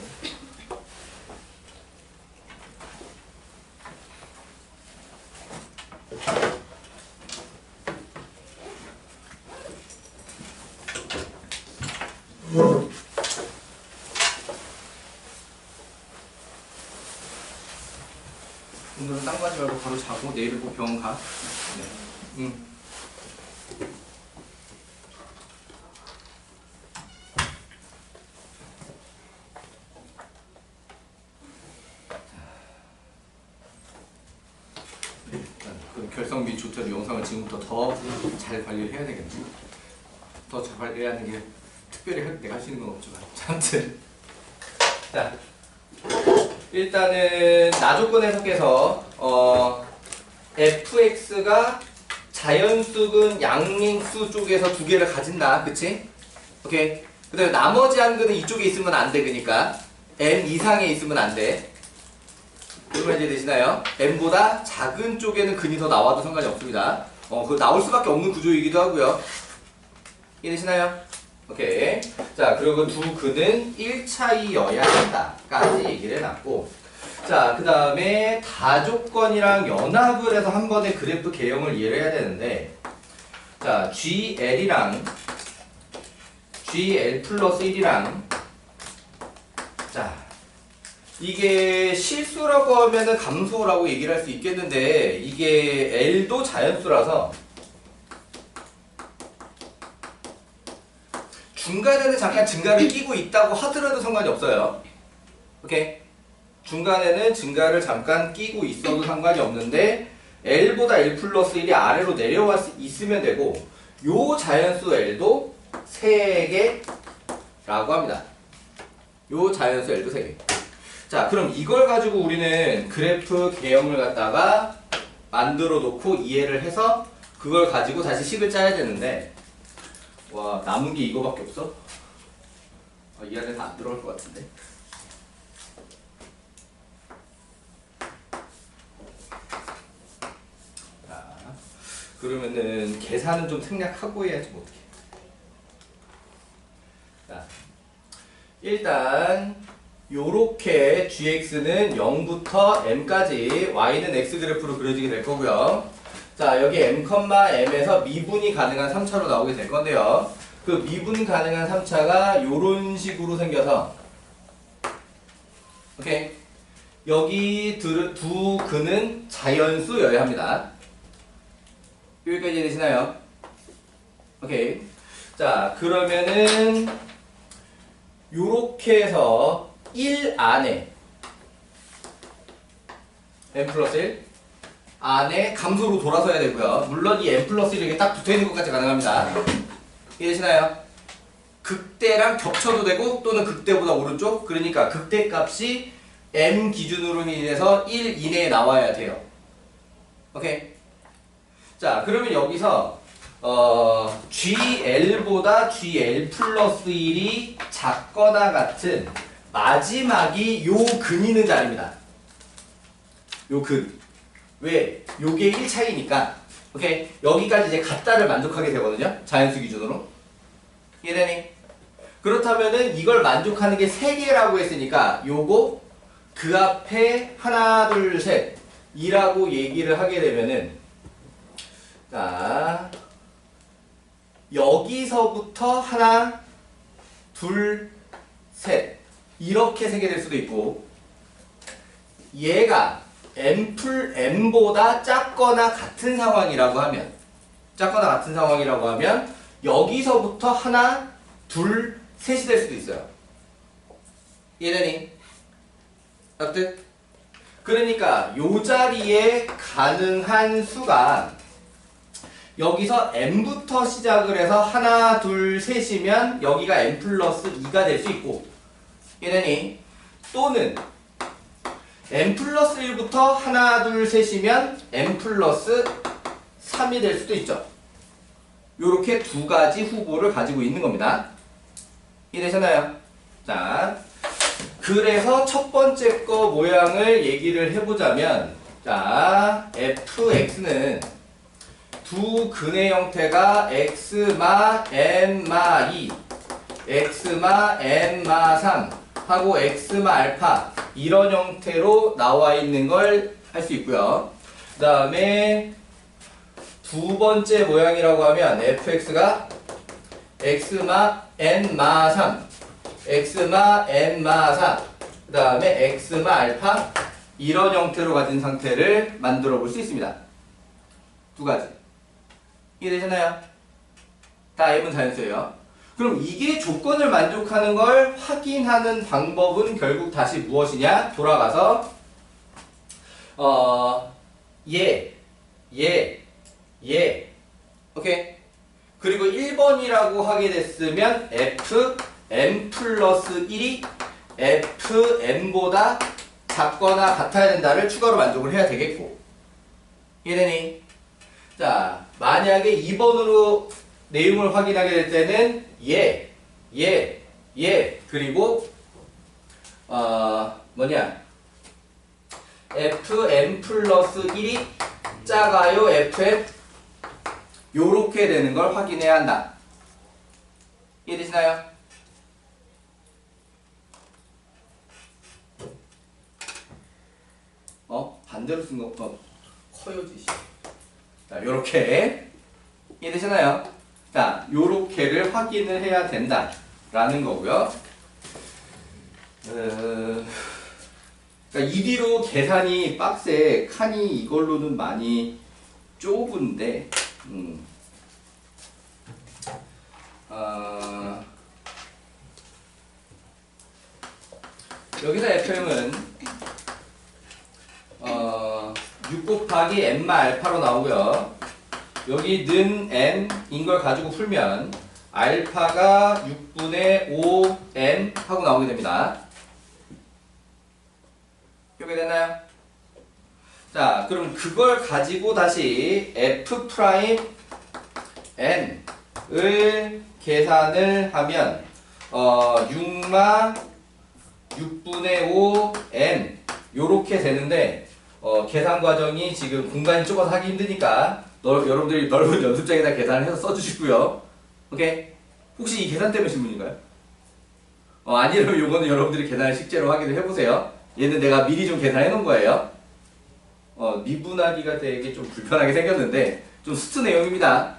오늘은 딴 거 하지 말고 바로 자고 내일 꼭 병원 가. 네. 그 결석 및 조퇴 영상을 지금부터 더 잘 관리를 해야 되겠네. 더 잘 관리해야 하는 게 특별히 내가 할 수 있는 건 없지만. 아무튼 자 일단은 나조건 해석에서 fx가 자연수근 양행수 쪽에서 두 개를 가진다, 그치? 오케이. 그다음에 나머지 한 근은 이쪽에 있으면 안 돼, 그러니까 n 이상에 있으면 안 돼. 그러면 이제 되시나요? n보다 작은 쪽에는 근이 더 나와도 상관이 없습니다. 그 나올 수밖에 없는 구조이기도 하고요. 이해되시나요? 오케이. 자, 그리고 두 근은 1차이여야 한다까지 얘기를 해놨고, 자, 그 다음에 다조건이랑 연합을 해서 한 번에 그래프 개형을 이해를 해야 되는데, 자, GL이랑 GL 플러스 1이랑, 자, 이게 실수라고 하면은 감소라고 얘기를 할 수 있겠는데, 이게 L도 자연수라서 중간에는 잠깐 증가를 끼고 있다고 하더라도 상관이 없어요. 오케이? 중간에는 증가를 잠깐 끼고 있어도 상관이 없는데 L보다 L 플러스 1이 아래로 내려와 있으면 되고, 요 자연수 L도 3개라고 합니다. 요 자연수 L도 3개. 자, 그럼 이걸 가지고 우리는 그래프 개형을 갖다가 만들어 놓고 이해를 해서 그걸 가지고 다시 식을 짜야 되는데, 와, 남은 게 이거밖에 없어? 이 안에 다 안 들어갈 것 같은데. 자, 그러면은 계산은 좀 생략하고 해야지 뭐 어떡해. 자, 일단 요렇게 gx는 0부터 m까지 y는 x 그래프로 그려지게 될 거고요. 자, 여기 m,m에서 미분이 가능한 3차로 나오게 될 건데요. 그 미분 가능한 3차가 요런 식으로 생겨서, 오케이. 여기 두 근은 자연수여야 합니다. 여기까지 되시나요? 오케이. 자, 그러면은 요렇게 해서 1 안에 m 플러스 1 안에 감소로 돌아서야 되고요. 물론 이 m 플러스 1이 이렇게 딱 붙어있는 것까지 가능합니다. 이해되시나요? 극대랑 겹쳐도 되고 또는 극대보다 오른쪽, 그러니까 극대 값이 m 기준으로 인해서 1 이내에 나와야 돼요. 오케이? 자, 그러면 여기서 GL보다 GL 플러스 1이 작거나 같은 마지막이 요 근이 있는 자리입니다. 요 근. 왜? 요게 1차이니까. 오케이? 여기까지 이제 같다를 만족하게 되거든요. 자연수 기준으로. 이해되니? 그렇다면은 이걸 만족하는 게 3개라고 했으니까 요거 그 앞에 하나, 둘, 셋 이라고 얘기를 하게 되면은, 자, 여기서부터 하나, 둘, 셋 이렇게 세게 될 수도 있고, 얘가 m보다 작거나 같은 상황이라고 하면 여기서부터 하나, 둘, 셋이 될 수도 있어요. 이해되니? 어때? 그러니까 요 자리에 가능한 수가 여기서 m부터 시작을 해서 하나, 둘, 셋이면 여기가 m 플러스 2가 될 수 있고, 이해되니? 또는 m 플러스 1부터 하나, 둘, 셋이면 m 플러스 3이 될 수도 있죠. 요렇게 두 가지 후보를 가지고 있는 겁니다. 이해되셨나요? 자, 그래서 첫 번째 거 모양을 얘기를 해보자면, 자, fx는 두 근의 형태가 x마 n마 2, x마 n마 3, 하고 x마 알파 이런 형태로 나와 있는 걸 할 수 있고요. 그 다음에 두 번째 모양이라고 하면 fx가 x마 n마 3 x마 n마 4 그 다음에 x마 알파 이런 형태로 가진 상태를 만들어 볼 수 있습니다. 두 가지. 이해되셨나요? 다 M은 자연수예요. 그럼 이게 조건을 만족하는 걸 확인하는 방법은 결국 다시 무엇이냐? 돌아가서 오케이? 그리고 1번이라고 하게 됐으면 fm 플러스 1이 fm보다 작거나 같아야 된다를 추가로 만족을 해야 되겠고 이해되니? 자, 만약에 2번으로 내용을 확인하게 될 때는 그리고 fm 플러스 1이 작아요 fm 요렇게 되는 걸 확인해야 한다. 이해되시나요? 반대로 쓴 거 커요지. 자, 요렇게 이해되시나요? 자, 요렇게를 확인을 해야 된다라는 거고요. 그러니까 이 뒤로 계산이 빡세. 칸이 이걸로는 많이 좁은데 여기서 fm은 6 곱하기 n마 알파로 나오고요. 여기 는 n인 걸 가지고 풀면 알파가 6분의 5n 하고 나오게 됩니다. 이렇게 됐나요? 자, 그럼 그걸 가지고 다시 f 프라임 n을 계산을 하면 6마 6분의 5n 요렇게 되는데 계산 과정이 지금 공간이 좁아서 하기 힘드니까 여러분들이 넓은 연습장에다 계산을 해서 써주시고요. 오케이? 혹시 이 계산 때문에 질문인가요? 아니라면 요거는 여러분들이 계산을 실제로 확인을 해보세요. 얘는 내가 미리 좀 계산해 놓은 거예요. 미분하기가 되게 좀 불편하게 생겼는데 좀 수트 내용입니다.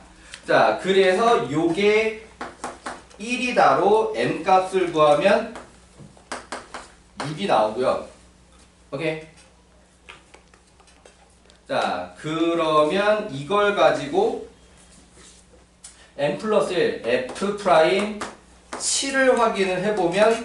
자, 그래서 요게 1이다로 m 값을 구하면 6이 나오고요. 오케이? 자, 그러면 이걸 가지고 m 플러스 1 f 프라임 7을 확인을 해보면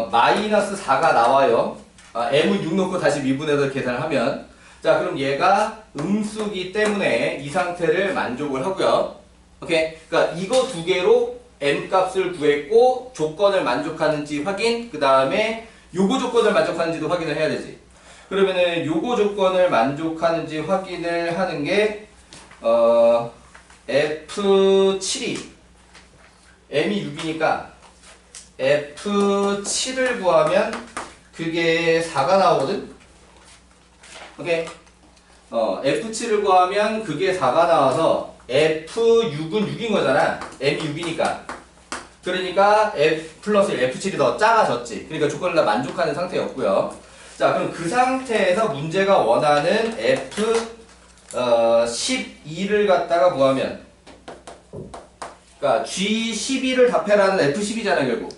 마이너스 4가 나와요. m은 6 놓고 다시 미분해서 계산을 하면 자, 그럼 얘가 음수기 때문에 이 상태를 만족을 하고요. 오케이? 그러니까 이거 두 개로 m 값을 구했고 조건을 만족하는지 확인, 그 다음에 요거 조건을 만족하는지도 확인을 해야 되지. 그러면은 요거 조건을 만족하는지 확인을 하는 게 F7이 m이 6이니까 F7을 구하면 그게 4가 나오거든? 오케이? F7을 구하면 그게 4가 나와서 F6은 6인 거잖아. m이 6이니까. 그러니까 F 플러스 1, F7이 더 작아졌지. 그러니까 조건을 다 만족하는 상태였고요. 자, 그럼 그 상태에서 문제가 원하는 F12를 갖다가 구하면 그러니까 G12를 답해라는 F12잖아 결국.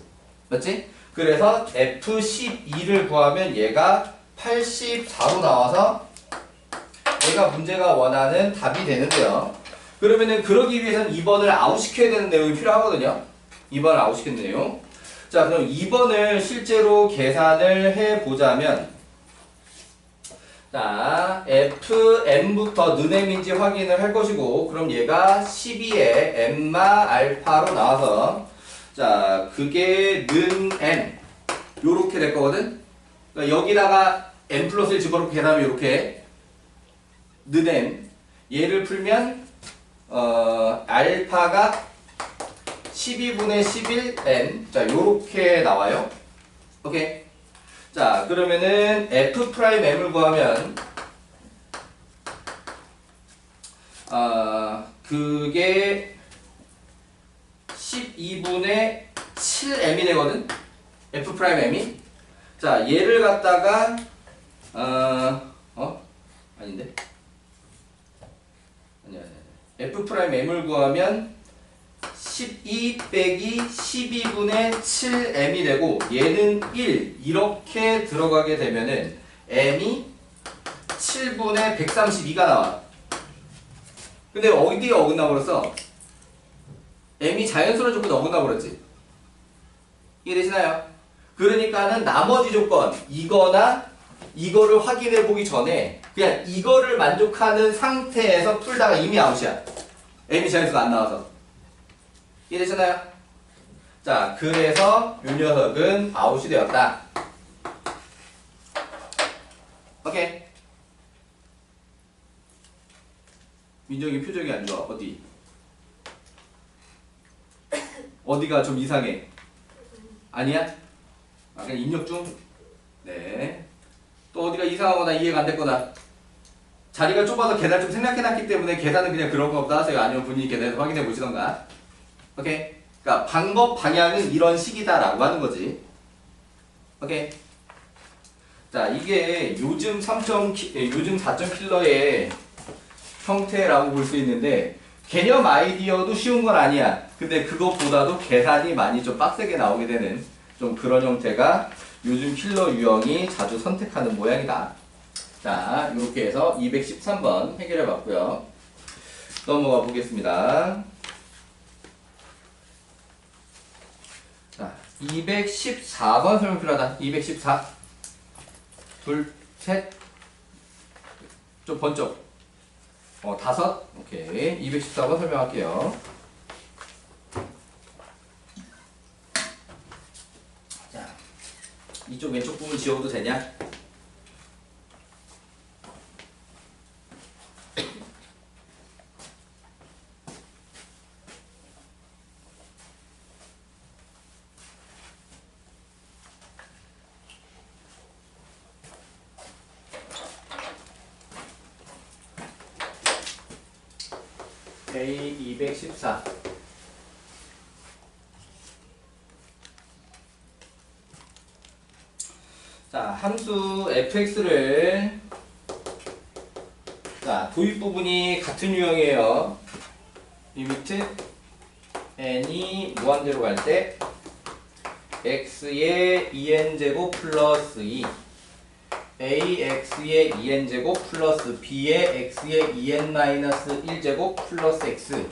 맞지? 그래서 F12를 구하면 얘가 84로 나와서 얘가 문제가 원하는 답이 되는데요. 그러면은 그러기 위해서는 2번을 아웃시켜야 되는 내용이 필요하거든요. 2번을 아웃시키는 내용. 자, 그럼 2번을 실제로 계산을 해보자면 자, fm부터 는 m인지 확인을 할 것이고 그럼 얘가 12에 m마 알파로 나와서 자, 그게 는 m 요렇게 될 거거든. 그러니까 여기다가 m 플러스 1 집어넣고 계산하면 요렇게 는 m 얘를 풀면 알파가 12분의 11n 자 요렇게 나와요. 오케이. 자, 그러면은 f 프라임 m을 구하면 그게 12분의 7m이 되거든. f 프라임 m이 자 얘를 갖다가 아닌데 아니야 f 프라임 m을 구하면 12 빼기 12분의 7m이 되고 얘는 1 이렇게 들어가게 되면은 m이 7분의 132가 나와. 근데 어디가 어긋나 버렸어? m이 자연수로 조건 어긋나 버렸지. 이해되시나요? 그러니까는 나머지 조건 이거나 이거를 확인해 보기 전에 그냥 이거를 만족하는 상태에서 풀다가 이미 아웃이야. m이 자연수가 안 나와서. 이해되시나요? 자, 그래서 이 녀석은 아웃이 되었다. 오케이. 민정이 표정이 안 좋아. 어디? 어디가 좀 이상해? 아니야? 아, 그냥 입력 중? 네. 또 어디가 이상하거나 이해가 안 됐거나 자리가 좁아서 계단 좀 생략해놨기 때문에 계단은 그냥 그런 거 없다 하세요. 아니면 본인이 계단에서 확인해 보시던가. 오케이? 그러니까 방법 방향은 이런 식이다라고 하는 거지. 오케이? 자, 이게 요즘 4.킬러의 형태라고 볼 수 있는데 개념 아이디어도 쉬운 건 아니야. 근데 그것보다도 계산이 많이 좀 빡세게 나오게 되는 좀 그런 형태가 요즘 킬러 유형이 자주 선택하는 모양이다. 자, 이렇게 해서 213번 해결해 봤고요. 넘어가 보겠습니다. 자, 214번 설명 필요하다. 214. 둘, 셋. 좀 번쩍. 다섯. 오케이. 214번 설명할게요. 자, 이쪽 왼쪽 부분 지워도 되냐? A214. 자, 함수 fx를 자, 도입 부분이 같은 유형이에요. 리미트 n이 무한대로 갈 때 x의 2n제곱 플러스 2 ax의 2n제곱 플러스 b의 x의 2n-1제곱 플러스 x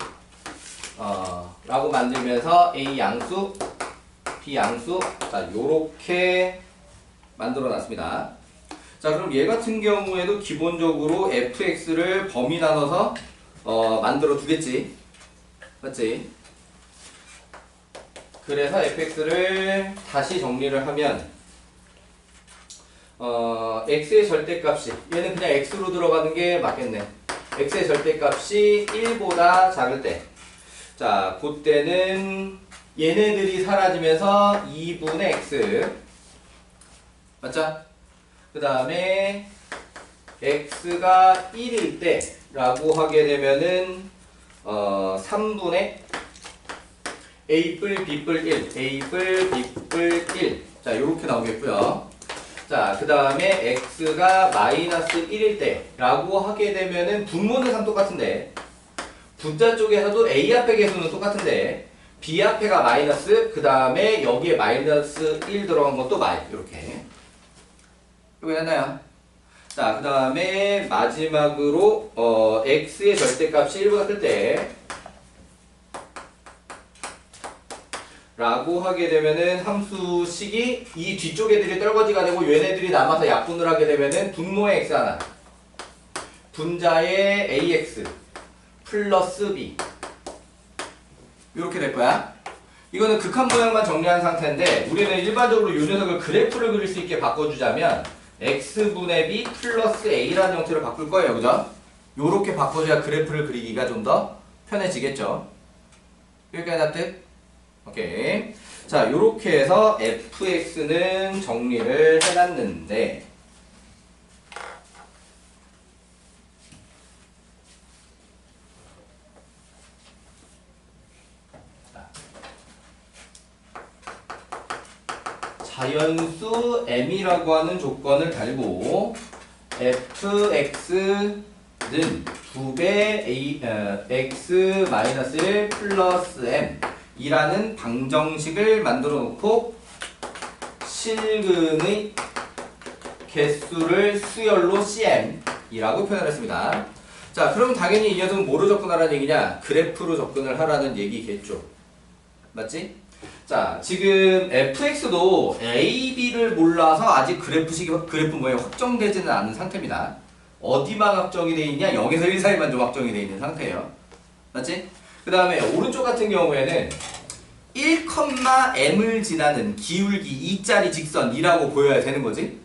라고 만들면서 a 양수, b 양수 자 요렇게 만들어 놨습니다. 자, 그럼 얘 같은 경우에도 기본적으로 fx를 범위 나눠서 만들어 두겠지. 맞지? 그래서 fx를 다시 정리를 하면 x의 절대값이 얘는 그냥 x로 들어가는 게 맞겠네. x의 절대값이 1보다 작을 때 자, 그때는 얘네들이 사라지면서 2분의 x 맞죠? 그 다음에 x가 1일 때 라고 하게 되면은 3분의 a 뿔 b 뿔 1 a 뿔 b 뿔 1 자, 요렇게 나오겠고요. 자, 그 다음에 x가 마이너스 1일 때 라고 하게 되면은 분모는 3 똑같은데 분자 쪽에서도 a 앞의 개수는 똑같은데 b 앞에가 마이너스 그 다음에 여기에 마이너스 1 들어간 것도 이렇게 이거 했나요? 자, 그 다음에 마지막으로 x의 절대값이 1보다 클 때 라고 하게 되면은 함수식이 이 뒤쪽 애들이 떨거지가 되고 얘네들이 남아서 약분을 하게 되면은 분모의 x 하나 분자의 ax 플러스 b 이렇게 될 거야. 이거는 극한 모양만 정리한 상태인데 우리는 일반적으로 이 녀석을 그래프를 그릴 수 있게 바꿔주자면 x분의 b 플러스 a라는 형태로 바꿀 거예요. 그죠? 요렇게 바꿔줘야 그래프를 그리기가 좀 더 편해지겠죠. 여기까지 납득? 오케이. 자, 요렇게 해서 fx는 정리를 해놨는데 자연수 m이라고 하는 조건을 달고 fx는 2배 x-1 플러스 m 이라는 방정식을 만들어 놓고 실근의 개수를 수열로 cm이라고 표현했습니다. 자, 그럼 당연히 이 녀석은 뭐로 접근하라는 얘기냐? 그래프로 접근을 하라는 얘기겠죠. 맞지? 자, 지금 fx도 a, b를 몰라서 아직 그래프 모양이 확정되지는 않은 상태입니다. 어디만 확정이 되어 있냐? 0에서 1 사이만 좀 확정이 되어 있는 상태예요. 맞지? 그 다음에 오른쪽 같은 경우에는 1,m을 지나는 기울기 2짜리 직선이라고 보여야 되는 거지?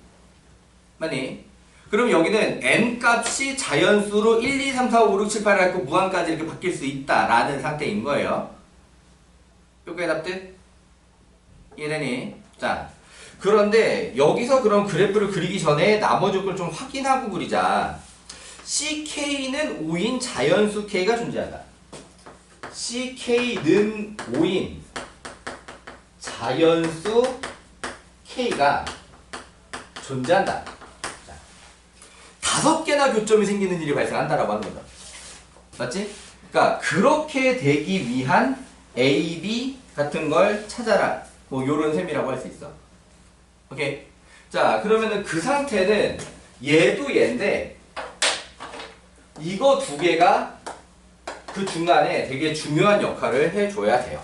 맞니? 그럼 여기는 m 값이 자연수로 1, 2, 3, 4, 5, 6, 7, 8을 갖고 무한까지 이렇게 바뀔 수 있다라는 상태인 거예요. 여기까지 답들? 이해되니? 자, 그런데 여기서 그럼 그래프를 그리기 전에 나머지 조건을 좀 확인하고 그리자. CK는 5인 자연수 K가 존재한다. CK는 5인 자연수 K가 존재한다. 자, 5개나 교점이 생기는 일이 발생한다라고 하는 거죠. 맞지? 그러니까 그렇게 되기 위한 A, B 같은 걸 찾아라. 뭐 요런 셈이라고 할 수 있어. 오케이? 자, 그러면은 그 상태는 얘도 얘인데 이거 두 개가 그 중간에 되게 중요한 역할을 해줘야 돼요.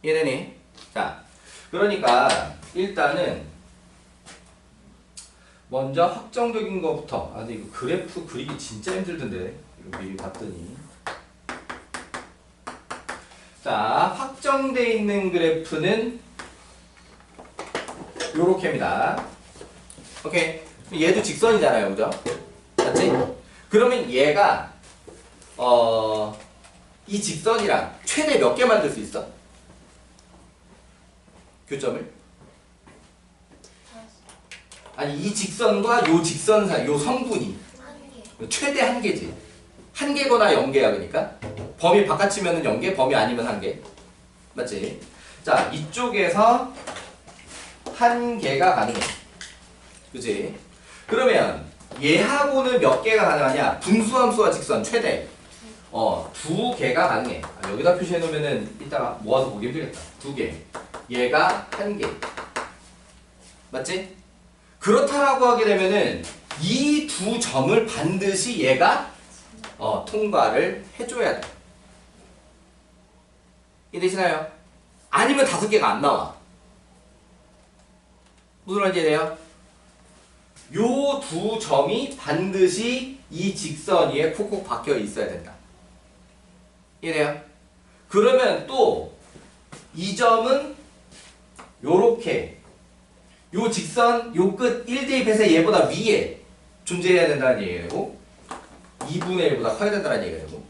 이해되니? 자, 그러니까 일단은 먼저 확정적인 것부터. 아, 근데 이거 그래프 그리기 진짜 힘들던데. 이거 미리 봤더니. 자, 확정되어 있는 그래프는 요렇게입니다. 오케이. 얘도 직선이잖아요. 그죠? 맞지? 그러면 얘가 이 직선이랑 최대 몇 개 만들 수 있어? 교점을? 아니, 이 직선과 요 직선 사이, 요 성분이 최대 1개지. 1개거나 0개야. 그러니까 범위 바깥이면 0개, 범위 아니면 1개. 맞지? 자, 이쪽에서 1개가 가능해. 그치? 그러면 얘하고는 몇 개가 가능하냐? 분수함수와 직선 최대 2개가 가능해. 아, 여기다 표시해 놓으면은 이따가 모아서 보기 힘들겠다. 2개. 얘가 1개. 맞지? 그렇다라고 하게 되면은 이 두 점을 반드시 얘가 통과를 해줘야 돼. 이해되시나요? 아니면 5개가 안 나와. 무슨 말인지 이해돼요? 요 두 점이 반드시 이 직선 위에 콕콕 박혀 있어야 된다. 이해돼요? 그러면 또 이 점은 요렇게 요 직선 요 끝 1대1에서 얘보다 위에 존재해야 된다는 얘기고 2분의 1보다 커야 된다는 얘기고.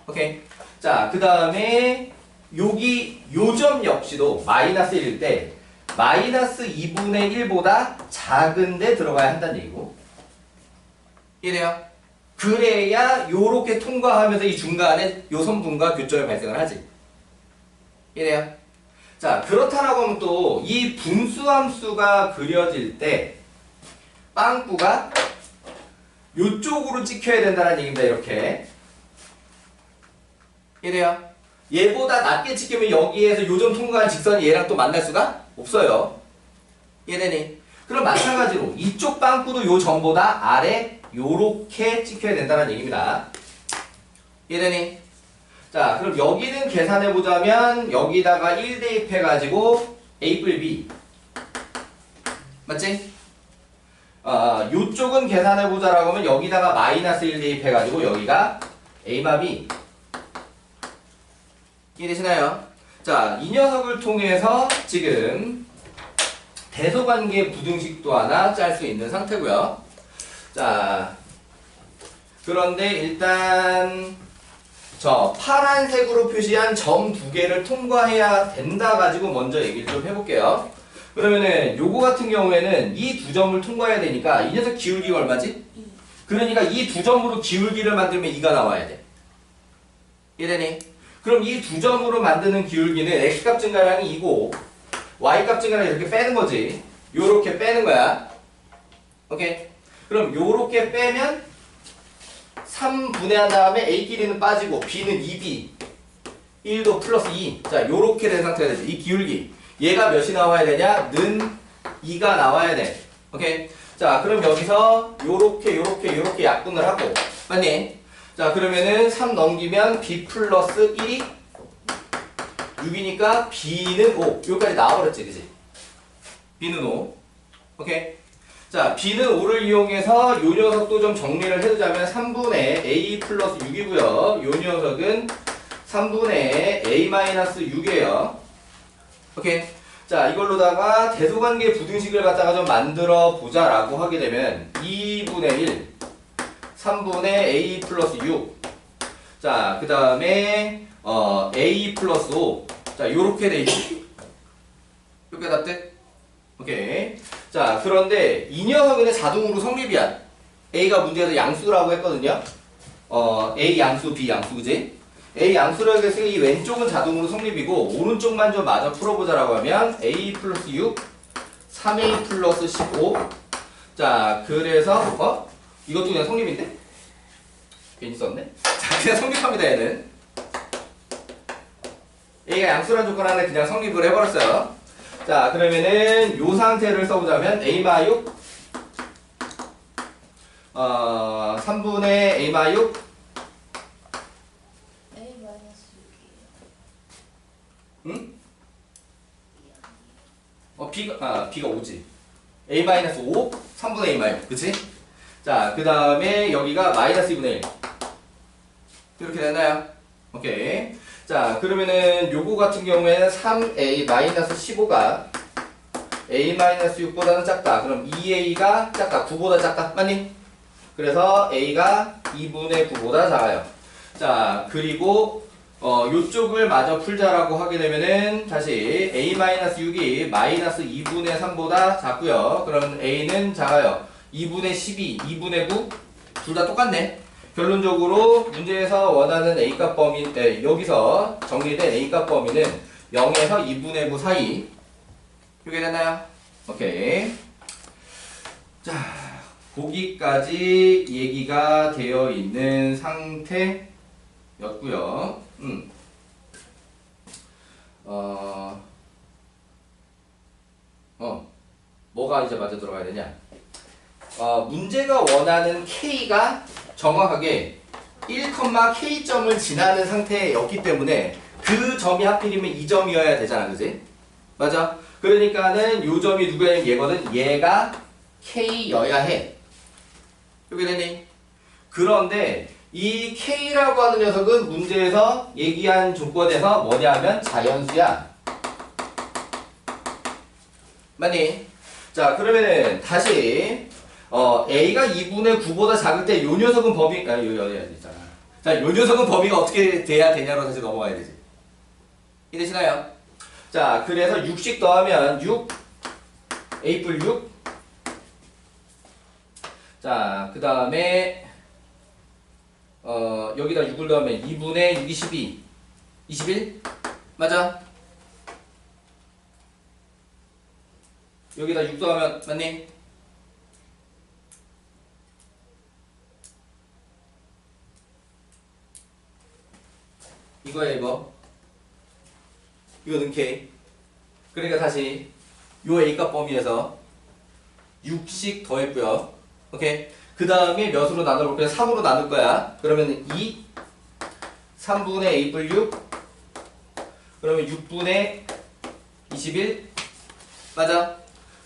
오케이. 자, 그 다음에 여기 요 점 역시도 마이너스 1일 때 마이너스 2분의 1보다 작은데 들어가야 한다는 얘기고. 이래요. 그래야 요렇게 통과하면서 이 중간에 요 선분과 교점이 발생을 하지. 이래요. 자, 그렇다라고 하면 또 이 분수함수가 그려질 때 빵꾸가 요쪽으로 찍혀야 된다는 얘기입니다. 이렇게. 이래요. 얘보다 낮게 찍히면 여기에서 요점 통과한 직선이 얘랑 또 만날 수가 없어요. 이해되니? 그럼 마찬가지로 이쪽 빵꾸도 요 점보다 아래 요렇게 찍혀야 된다는 얘기입니다. 이해되니? 자, 그럼 여기는 계산해보자면 여기다가 1 대입해가지고 A 뿔 B. 맞지? 요쪽은 계산해보자라고 하면 여기다가 마이너스 1 대입해가지고 여기가 A마 B. 이해되시나요? 자, 이 녀석을 통해서 지금 대소관계 부등식도 하나 짤 수 있는 상태고요. 자, 그런데 일단 저 파란색으로 표시한 점 2개를 통과해야 된다 가지고 먼저 얘기를 좀 해볼게요. 그러면은 요거 같은 경우에는 이 두 점을 통과해야 되니까 이 녀석 기울기가 얼마지? 그러니까 이 두 점으로 기울기를 만들면 2가 나와야 돼. 이해되니? 그럼 이 두 점으로 만드는 기울기는 x값 증가량이 2고 y값 증가를 이렇게 빼는 거지. 요렇게 빼는 거야. 오케이. 그럼 요렇게 빼면 3분의 한 다음에 a끼리는 빠지고 b는 2b 1도 플러스 2. 자, 요렇게 된 상태가 되지. 이 기울기. 얘가 몇이 나와야 되냐? 는 2가 나와야 돼. 오케이. 자, 그럼 여기서 요렇게 약분을 하고. 맞니? 자, 그러면은 3 넘기면 b 플러스 1이 6이니까 b는 5. 여기까지 나와버렸지, 그지? b는 5. 오케이. 자, b는 5를 이용해서 요 녀석도 좀 정리를 해두자면 3분의 a 플러스 6이고요. 요 녀석은 3분의 a-6이에요. 오케이. 자, 이걸로다가 대소관계 부등식을 갖다가 좀 만들어 보자라고 하게 되면 2분의 1, 3분의 a 플러스 6. 자, 그 다음에 a 플러스 5. 자, 요렇게 돼 있지. 이렇게 답돼? 오케이. 자, 그런데 이 녀석은 자동으로 성립이야. a가 문제에서 양수라고 했거든요. a 양수, b 양수, 그지? a 양수라고 해서 이 왼쪽은 자동으로 성립이고 오른쪽만 좀 마저 풀어보자라고 하면 a 플러스 6, 3a 플러스 15. 자, 그래서 이것도 그냥 성립인데? 괜히 썼네? 자, 그냥 성립합니다, 얘는. a가 양수란 조건 안에 그냥 성립을 해버렸어요. 자, 그러면은 요 상태를 써보자면 a-6 3분의 a-6 응? b가 5지. a-5 3분의 a-6 그치? 자, 그 다음에 여기가 마이너스 2분의 1 이렇게 됐나요? 오케이. 자, 그러면은 요거 같은 경우에는 3a-15가 a-6보다는 작다. 그럼 2a가 작다. 9보다 작다. 맞니? 그래서 a가 2분의 9보다 작아요. 자, 그리고 요쪽을 마저 풀자라고 하게 되면은 다시 a-6이 마이너스 2분의 3보다 작고요. 그러면 a는 작아요. 2분의 12, 2분의 9 둘 다 똑같네. 결론적으로 문제에서 원하는 a값 범위, 여기서 정리된 a값 범위는 0에서 2분의 9 사이. 이게 됐나요? 오케이. 자, 거기까지 얘기가 되어 있는 상태였고요. 뭐가 이제 맞아 들어가야 되냐? 문제가 원하는 K가 정확하게 1,K점을 지나는 상태였기 때문에 그 점이 하필이면 이 점이어야 되잖아, 그지? 맞아? 그러니까는 요 점이 누구야? 얘거든? 얘가 K여야 해. 여기 되니? 그런데 이 K라고 하는 녀석은 문제에서 얘기한 조건에서 뭐냐면 자연수야. 맞니? 자, 그러면은 다시 A가 2분의 9보다 작을 때 요 녀석은 범위 여기 있잖아. 자, 요 녀석은 범위가 어떻게 돼야 되냐로 다시 넘어가야 되지. 이해되시나요? 자, 그래서 6씩 더하면 6 A뿔 6. 자, 그 다음에 여기다 6을 넣으면 2분의 6이 12 21 맞아? 여기다 6 더하면 맞니? 이거야 이거는 K. 그러니까 다시 요 A값 범위에서 6씩 더했고요. 오케이. 그 다음에 몇으로 나눠볼 거야? 3으로 나눌 거야. 그러면 2 3분의 A뿔 6 그러면 6분의 21 맞아?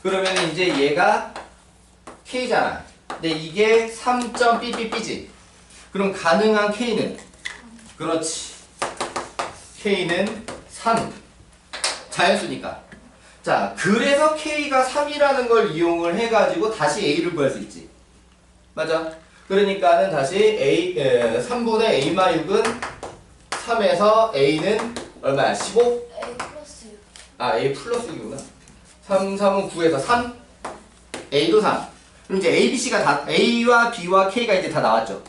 그러면 이제 얘가 K잖아. 근데 이게 3.삐삐삐지. 그럼 가능한 K는 그렇지. K는 3. 자연수니까. 자, 그래서 K가 3이라는 걸 이용을 해가지고 다시 A를 구할 수 있지. 맞아? 그러니까는 다시 3분의 A-6은 3에서 A는 얼마야? 15? A 플러스 6. 아, A 플러스 6이구나. 3, 3은 9에서 3. A도 3. 그럼 이제 A, B, C가 다, A와 B와 K가 이제 다 나왔죠.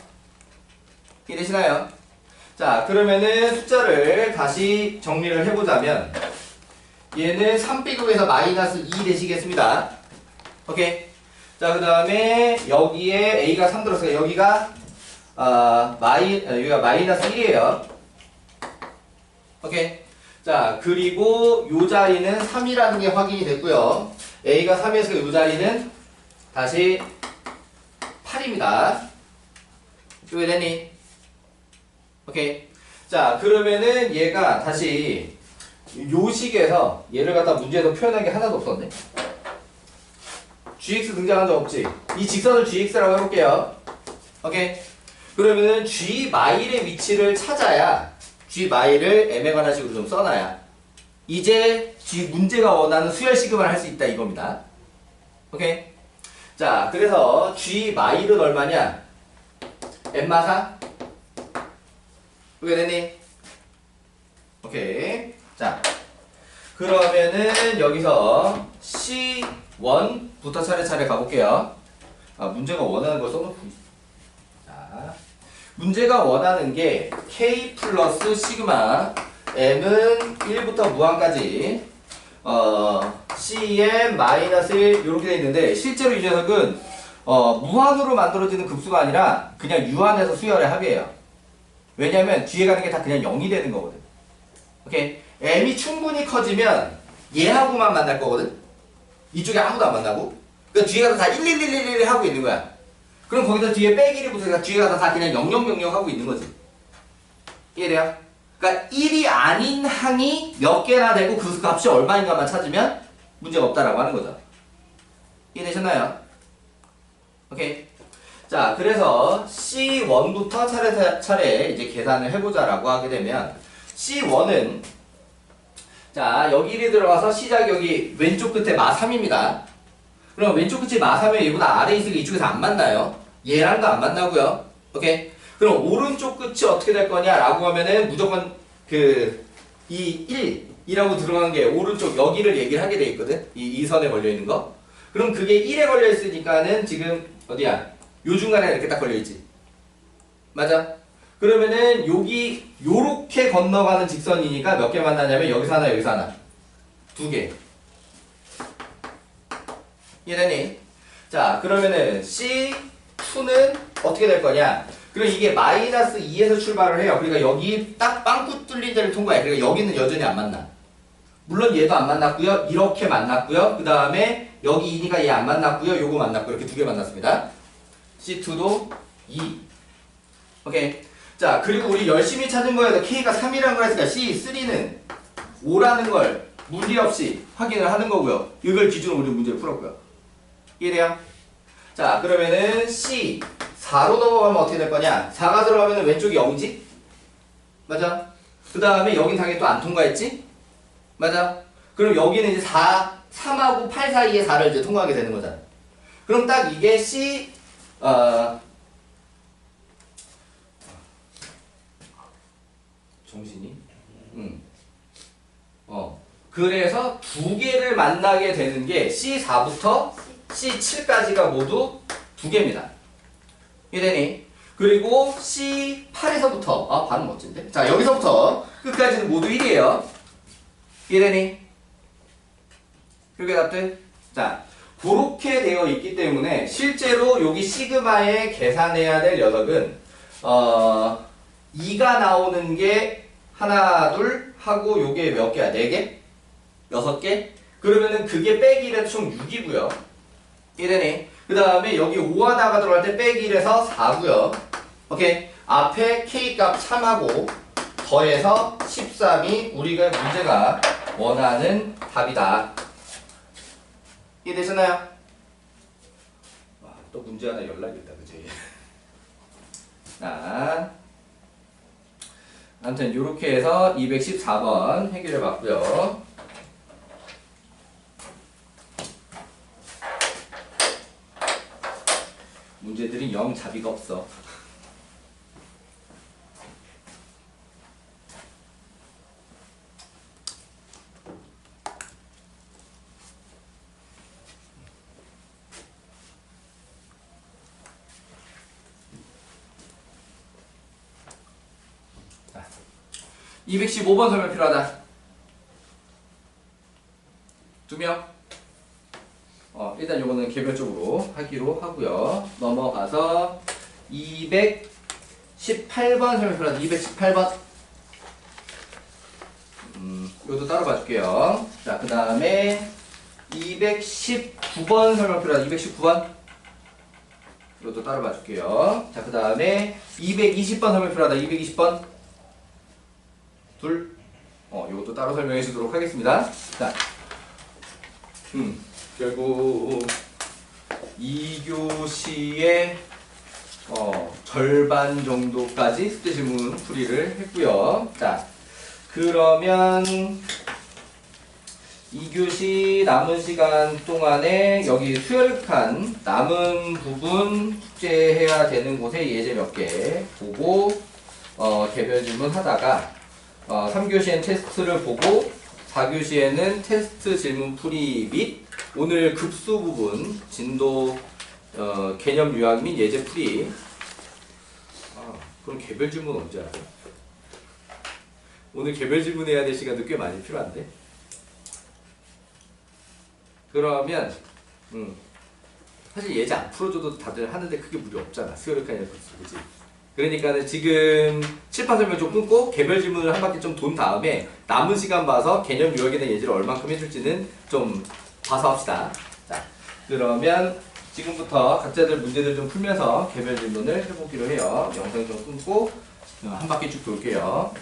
이해되시나요? 자, 그러면은 숫자를 다시 정리를 해보자면 얘는 3빼기에서 마이너스 2 되시겠습니다. 오케이. 자, 그 다음에 여기에 A가 3 들었어요. 여기가 여기가 마이너스 1이에요. 오케이. 자, 그리고 요 자리는 3이라는 게 확인이 됐고요. A가 3에서 요 자리는 다시 8입니다. 이거 되니? 오케이. 자, 그러면은 얘가 다시 요 식에서 얘를 갖다 문제에서 표현한 게 하나도 없었네. gx 등장한 적 없지? 이 직선을 gx라고 해볼게요. 오케이. 그러면은 g 마일의 위치를 찾아야 g 마일을 m에관한식으로 좀 써놔야 이제 g 문제가 원하는 수열 시그마를 할 수 있다 이겁니다. 오케이. 자, 그래서 g 마일은 얼마냐? m마4? 그게 됐니? 오케이. 자, 그러면은 여기서 C1부터 차례차례 가볼게요. 문제가 원하는 걸 써놓고. 자, 문제가 원하는 게 K 플러스 시그마 M은 1부터 무한까지 CM 마이너스 1 이렇게 돼 있는데 실제로 이 녀석은 무한으로 만들어지는 급수가 아니라 그냥 유한에서 수열의 합이에요. 왜냐면 뒤에 가는 게 다 그냥 0이 되는 거거든. 오케이. M이 충분히 커지면 얘하고만 만날 거거든. 이쪽에 아무도 안 만나고. 그러니까 뒤에 가서 다 1, 1, 1, 1, 1 하고 있는 거야. 그럼 거기서 뒤에 빼기를 붙으니까 뒤에 가서 다 그냥 0, 0, 0, 0 하고 있는 거지. 이해돼요? 그러니까 1이 아닌 항이 몇 개나 되고 그 값이 얼마인가만 찾으면 문제가 없다라고 하는 거죠. 이해되셨나요? 오케이. 자, 그래서 C1부터 차례차례 이제 계산을 해보자라고 하게 되면 C1은 자, 여기 1이 들어가서 시작이 여기 왼쪽 끝에 마3입니다. 그럼 왼쪽 끝이 마3에 얘보다 아래에 있으니까 이쪽에서 안 만나요. 얘랑도 안 만나고요. 오케이? 그럼 오른쪽 끝이 어떻게 될 거냐라고 하면은 무조건 이 1이라고 들어간 게 오른쪽 여기를 얘기를 하게 돼 있거든. 이 선에 걸려 있는 거. 그럼 그게 1에 걸려 있으니까는 지금 어디야? 요 중간에 이렇게 딱 걸려 있지. 맞아? 그러면은 여기 요렇게 건너가는 직선이니까 몇 개 만나냐면 여기서 하나 여기서 하나 2개. 이해되니? 자, 그러면은 C2는 어떻게 될 거냐? 그럼 이게 마이너스 2에서 출발을 해요. 그러니까 여기 딱 빵꾸 뚫린 데를 통과해. 그러니까 여기는 여전히 안 만나. 물론 얘도 안 만났고요. 이렇게 만났고요. 그 다음에 여기 2니까 얘 안 만났고요. 요거 만났고 이렇게 2개 만났습니다. C2도 2. 오케이. 자, 그리고 우리 열심히 찾은 거에서 K가 3이라는 걸 했으니까 C3는 5라는 걸 무리 없이 확인을 하는 거고요. 이걸 기준으로 우리 문제를 풀었고요. 이해돼요? 자, 그러면은 C 4로 넘어가면 어떻게 될 거냐? 4가 들어가면 왼쪽이 0이지? 맞아? 그 다음에 여긴 당연히 또 안 통과했지? 맞아? 그럼 여기는 이제 3하고 8 사이에 4를 이제 통과하게 되는 거잖아. 그럼 딱 이게 C, 정신이? 그래서 2개를 만나게 되는 게 C4부터 C7까지가 모두 2개입니다. 이해되니? 그리고 C8에서부터 발음 멋진데? 자, 여기서부터 끝까지는 모두 1이에요. 이해되니? 그게 답들? 자, 그렇게 되어 있기 때문에 실제로 여기 시그마에 계산해야 될 녀석은 2가 나오는 게 하나, 둘 하고 요게 몇 개야? 4개? 6개? 그러면은 그게 빼기 1에서 총 6이고요. 이해되니? 그 다음에 여기 5 하나가 들어갈 때 빼기 1에서 4고요. 오케이? 앞에 K값 3하고 더해서 13이 우리가 문제가 원하는 답이다. 이해되셨나요? 와, 또 문제 하나 연락이 있다, 그치? 자, 아무튼 이렇게 해서 214번 해결해 봤고요. 문제들이 영 자비가 없어. 자, 215번 설명 필요하다. 2명. 일단 요거는 개별적으로 하기로 하고요. 넘어가서 218번 설명표라서 218번. 요것도 따로 봐줄게요. 자, 그 다음에 219번 설명표라서 219번. 요것도 따로 봐줄게요. 자, 그 다음에 220번 설명표라다 220번. 둘. 요것도 따로 설명해 주도록 하겠습니다. 자, 결국 2교시의 절반 정도까지 숙제 질문 풀이를 했고요. 자, 그러면 2교시 남은 시간 동안에 여기 수혈칸 남은 부분 숙제해야 되는 곳에 예제 몇 개 보고 개별 질문 하다가 3교시엔 테스트를 보고 4교시에는 테스트 질문 풀이 및 오늘 급수 부분 진도 개념 요약 및 예제 풀이. 그럼 개별 질문 언제 하죠? 오늘 개별 질문 해야 될 시간도 꽤 많이 필요한데. 그러면 사실 예제 안 풀어줘도 다들 하는데 크게 무리 없잖아. 수요일까지 그지? 그러니까는 지금 칠판 설명 좀 끊고 개별 질문을 한 바퀴 좀 돈 다음에 남은 시간 봐서 개념 요약에 대한 예제를 얼만큼 해줄지는 좀 봐서 합시다. 자, 그러면 지금부터 각자들 문제들 좀 풀면서 개별 질문을 해보기로 해요. 영상 좀 끊고 한 바퀴 쭉 돌게요.